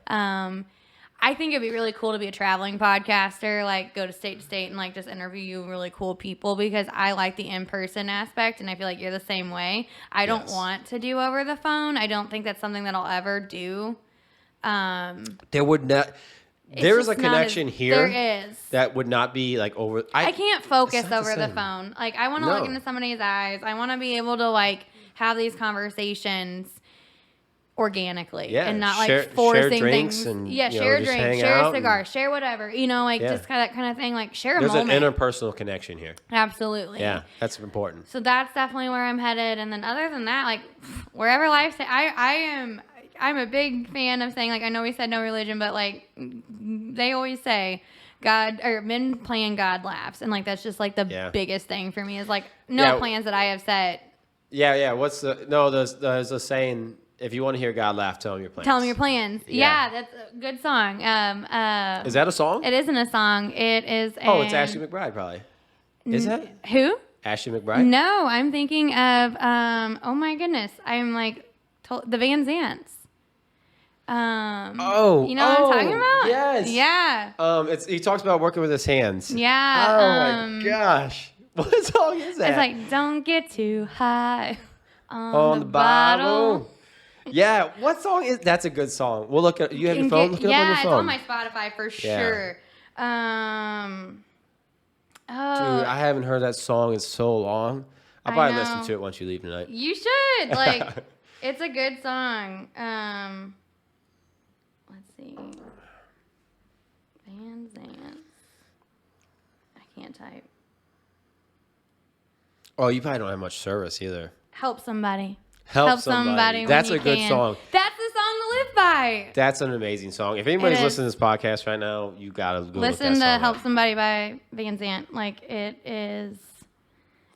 I think it'd be really cool to be a traveling podcaster, like go to state and like just interview really cool people because I like the in-person aspect and I feel like you're the same way. I don't want to do over the phone. I don't think that's something that I'll ever do. There would not. There is a connection here. There is. That would not be like over. I can't focus over the phone. Like I want to look into somebody's eyes. I want to be able to like have these conversations organically and not like forcing things. And, share a drink, share a cigar, share whatever. Like just kind of that kind of thing. Like share a moment. There's an interpersonal connection here. Absolutely. Yeah, that's important. So that's definitely where I'm headed. And then other than that, like wherever life's, I'm a big fan of saying, like, I know we said no religion, but like they always say God or men playing God laughs. And like, that's just like the biggest thing for me is like no plans that I have set. Yeah. There's a saying, if you want to hear God laugh, tell him your plans. Tell him your plans. Yeah, that's a good song. Is that a song? It isn't a song. It is it's Ashley McBride probably. Is that? Who? Ashley McBride? No, I'm thinking of, oh my goodness. I'm like, the Van Zants. You know what I'm talking about? Yes. Yeah. He talks about working with his hands. Yeah. Oh my gosh. What song is that? It's like, don't get too high on the bottle. Yeah. What song is that's a good song. We'll look at you have your phone? Look it up on your phone. Yeah, it's on my Spotify for sure. Dude, I haven't heard that song in so long. I'll probably listen to it once you leave tonight. You should. Like, it's a good song. Let's see. Van Zant. I can't type. Oh, you probably don't have much service either. Help somebody. Help somebody. That's a good song. That's the song to live by. That's an amazing song. If anybody's listening to this podcast right now, you gotta go listen to Help Somebody by Van Zant. Like it is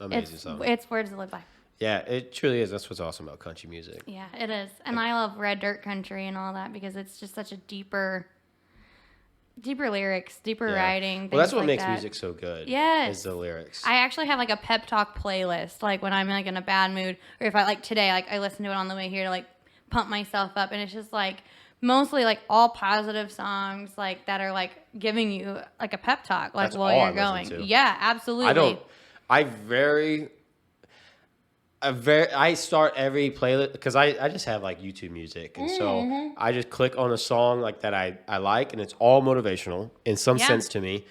amazing song. It's words to live by. Yeah, it truly is. That's what's awesome about country music. Yeah, it is. And I love red dirt country and all that because it's just such a deeper lyrics, deeper writing. Well, that's what makes music so good. Yes. Is the lyrics. I actually have like a pep talk playlist, like when I'm like in a bad mood, or if I like today, like I listen to it on the way here to like pump myself up, and it's just like mostly like all positive songs, like that are like giving you like a pep talk, like that's while you're going. Yeah, absolutely. I start every playlist because I just have like YouTube music, and so I just click on a song like that I like, and it's all motivational in some sense to me.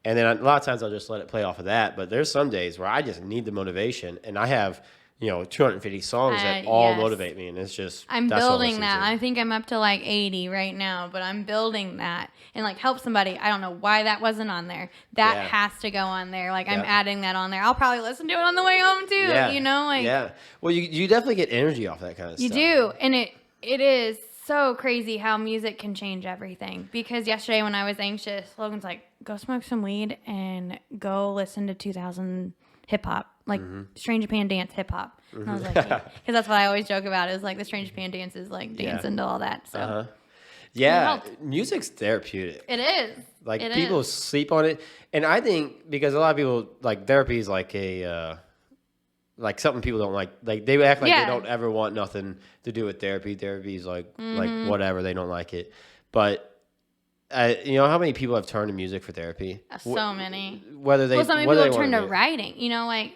And then a lot of times I'll just let it play off of that. But there's some days where I just need the motivation, and I have 250 songs that all motivate me, and it's just I'm building that. I think I'm up to like 80 right now, but I'm building that. And like Help Somebody, I don't know why that wasn't on there. That has to go on there. Like I'm adding that on there. I'll probably listen to it on the way home too. Well, you definitely get energy off that kind of stuff. You do, and it is so crazy how music can change everything. Because yesterday when I was anxious, Logan's like, "Go smoke some weed and go listen to 2000 hip hop." Like Strange Japan dance hip hop. And I was like, because that's what I always joke about is like the Strange Japan dance is like dancing to all that. So music's therapeutic. It is. Like people sleep on it, and I think because a lot of people like therapy is like a like something people don't like. Like they act like they don't ever want nothing to do with therapy. Therapy is like whatever, they don't like it. But how many people have turned to music for therapy? So many. Some people turn to writing. Like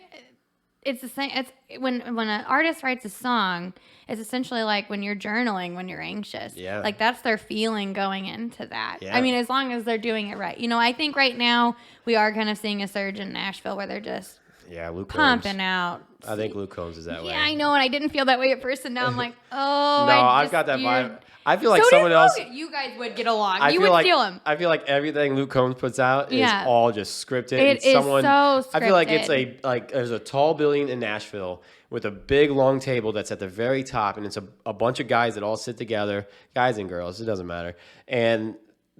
it's the same. It's when an artist writes a song, it's essentially like when you're journaling when you're anxious. Yeah. Like that's their feeling going into that. Yeah. I mean, as long as they're doing it right. I think right now we are kind of seeing a surge in Nashville where they're just Luke pumping Combs. out. I think Luke Combs is that way. Yeah, I know, and I didn't feel that way at first, and now I'm like, oh. No, I've got that vibe. I feel like someone else. You guys would get along. You would steal him. I feel like everything Luke Combs puts out is all just scripted. It is so scripted. I feel like it's there's a tall building in Nashville with a big long table that's at the very top, and it's a bunch of guys that all sit together, guys and girls, it doesn't matter. And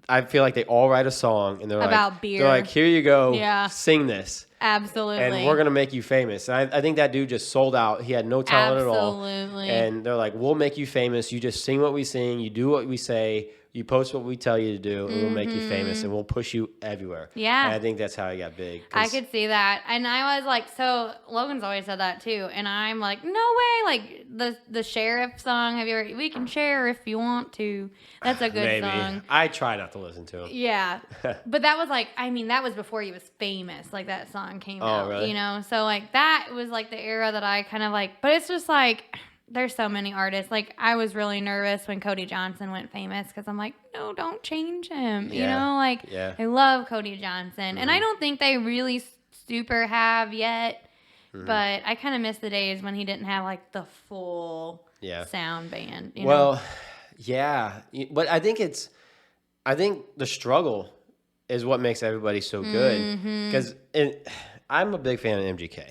I feel like they all write a song, and they're about beer. They're like, here you go, sing this. Absolutely. And we're going to make you famous. And I think that dude just sold out. He had no talent at all. Absolutely. And they're like, we'll make you famous. You just sing what we sing. You do what we say. You post what we tell you to do. And we'll make you famous. And we'll push you everywhere. Yeah. And I think that's how he got big. I could see that. And I was like, so Logan's always said that too. And I'm like, no way. Like the Sheriff song. Have you ever? We can share if you want to. That's a good Maybe. song. I try not to listen to it. Yeah, but that was like, I mean, that was before he was famous. Like that song came out, really? you know. So like that was like the era that I kind of like. But it's just like there's so many artists. Like I was really nervous when Cody Johnson went famous because I'm like, no, don't change him. You know, like I love Cody Johnson, and I don't think they really super have yet. But I kind of miss the days when he didn't have like the full sound band. You know? Yeah, but I think the struggle is what makes everybody so good. Because I'm a big fan of MGK.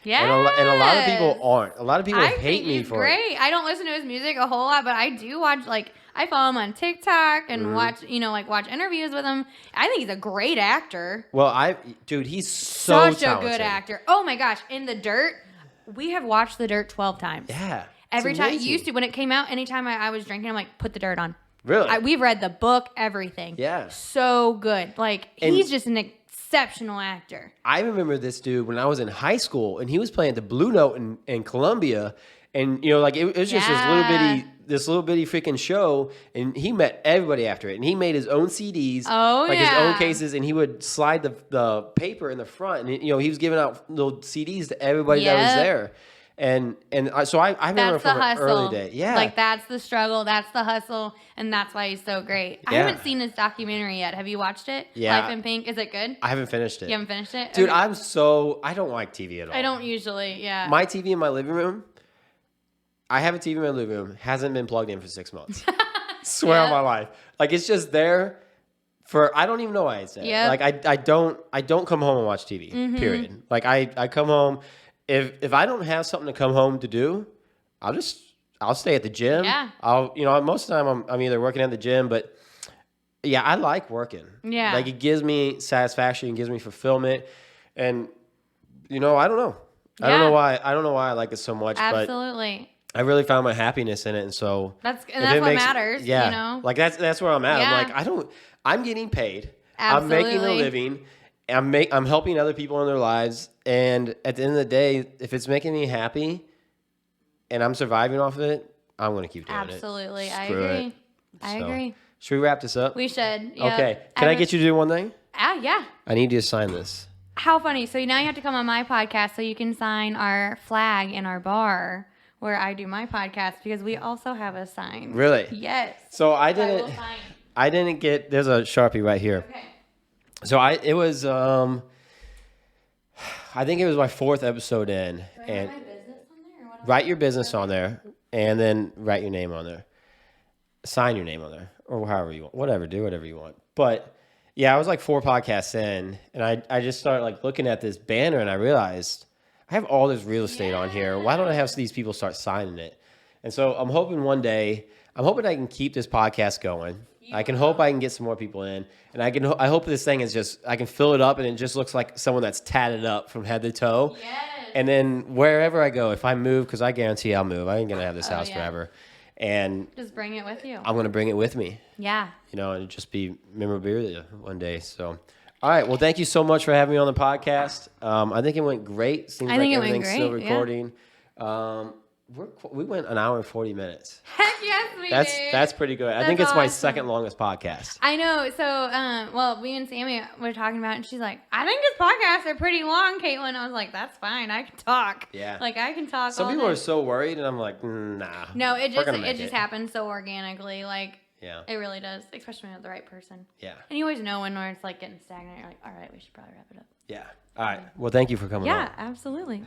Yeah, and a lot of people aren't. A lot of people hate me for it. I don't listen to his music a whole lot, but I do watch, like, I follow him on TikTok and watch interviews with him. I think he's a great actor. Well, dude, he's so such talented. A good actor. Oh my gosh, in The Dirt, we have watched The Dirt 12 times. Yeah. Every time, used to, when it came out, anytime I was drinking, I'm like, put The Dirt on. Really? We've read the book, everything. Yeah. So good. Like, he's just an exceptional actor. I remember this dude when I was in high school, and he was playing the Blue Note in Columbia, and it was just this little bitty freaking show, and he met everybody after it, and he made his own CDs, his own cases, and he would slide the paper in the front, and he was giving out little CDs to everybody that was there. So I remember from an early day. Yeah. Like, that's the struggle. That's the hustle. And that's why he's so great. I haven't seen his documentary yet. Have you watched it? Yeah. Life in Pink. Is it good? I haven't finished it. You haven't finished it? Dude, okay. I don't like TV at all. I don't usually, yeah. My TV in my living room, I have a TV in my living room, hasn't been plugged in for 6 months. Swear on my life. Like, it's just there for, I don't even know why it's there. Yep. Like, I don't come home and watch TV, period. Like, I come home. If I don't have something to come home to do, I'll stay at the gym. Yeah. Most of the time I'm either working at the gym, but yeah, I like working. Yeah. Like, it gives me satisfaction, it gives me fulfillment, and I don't know. I don't know why I like it so much. Absolutely. But I really found my happiness in it, and so that's what matters. Yeah. Like that's where I'm at. Yeah. I'm like, I'm getting paid. Absolutely. I'm making a living. I'm helping other people in their lives, and at the end of the day, if it's making me happy and I'm surviving off of it, I'm going to keep doing it. Absolutely. I Screw agree. it. I agree. Should we wrap this up? We should. Yeah. Okay. Can I get you to do one thing? Yeah. I need you to sign this. How funny. So now you have to come on my podcast so you can sign our flag in our bar where I do my podcast, because we also have a sign. Really? Yes. So I didn't get, there's a Sharpie right here. Okay. So it was I think it was my 4th episode in, and write my business on there, or what? Write your business on there, and then write your name on there. Sign your name on there, or however you want. Whatever, do whatever you want. But yeah, I was like 4 podcasts in, and I just started like looking at this banner, and I realized I have all this real estate on here. Why don't I have these people start signing it? And so I'm hoping I can keep this podcast going. I hope I can get some more people in, and I hope this thing is just, I can fill it up and it just looks like someone that's tatted up from head to toe. Yes. And then wherever I go, if I move, because I guarantee I'll move. I ain't gonna have this house forever. And just bring it with you. I'm gonna bring it with me. Yeah. And just be memorabilia one day. So, all right. Well, thank you so much for having me on the podcast. I think it went great. Seems like everything's still recording. Yeah. We went an hour and 40 minutes. Heck yes, we did. That's pretty good. I think it's my second longest podcast. I know. So, me and Sammy were talking about it, and she's like, I think his podcasts are pretty long, Kaitlin. I was like, that's fine. I can talk. Yeah. Like, I can talk Some people are so worried, and I'm like, nah. No, it just happens so organically. Like, yeah, it really does, especially when you have the right person. Yeah. And you always know when it's like getting stagnant. You're like, all right, we should probably wrap it up. Yeah. All right. Well, thank you for coming on. Yeah, absolutely.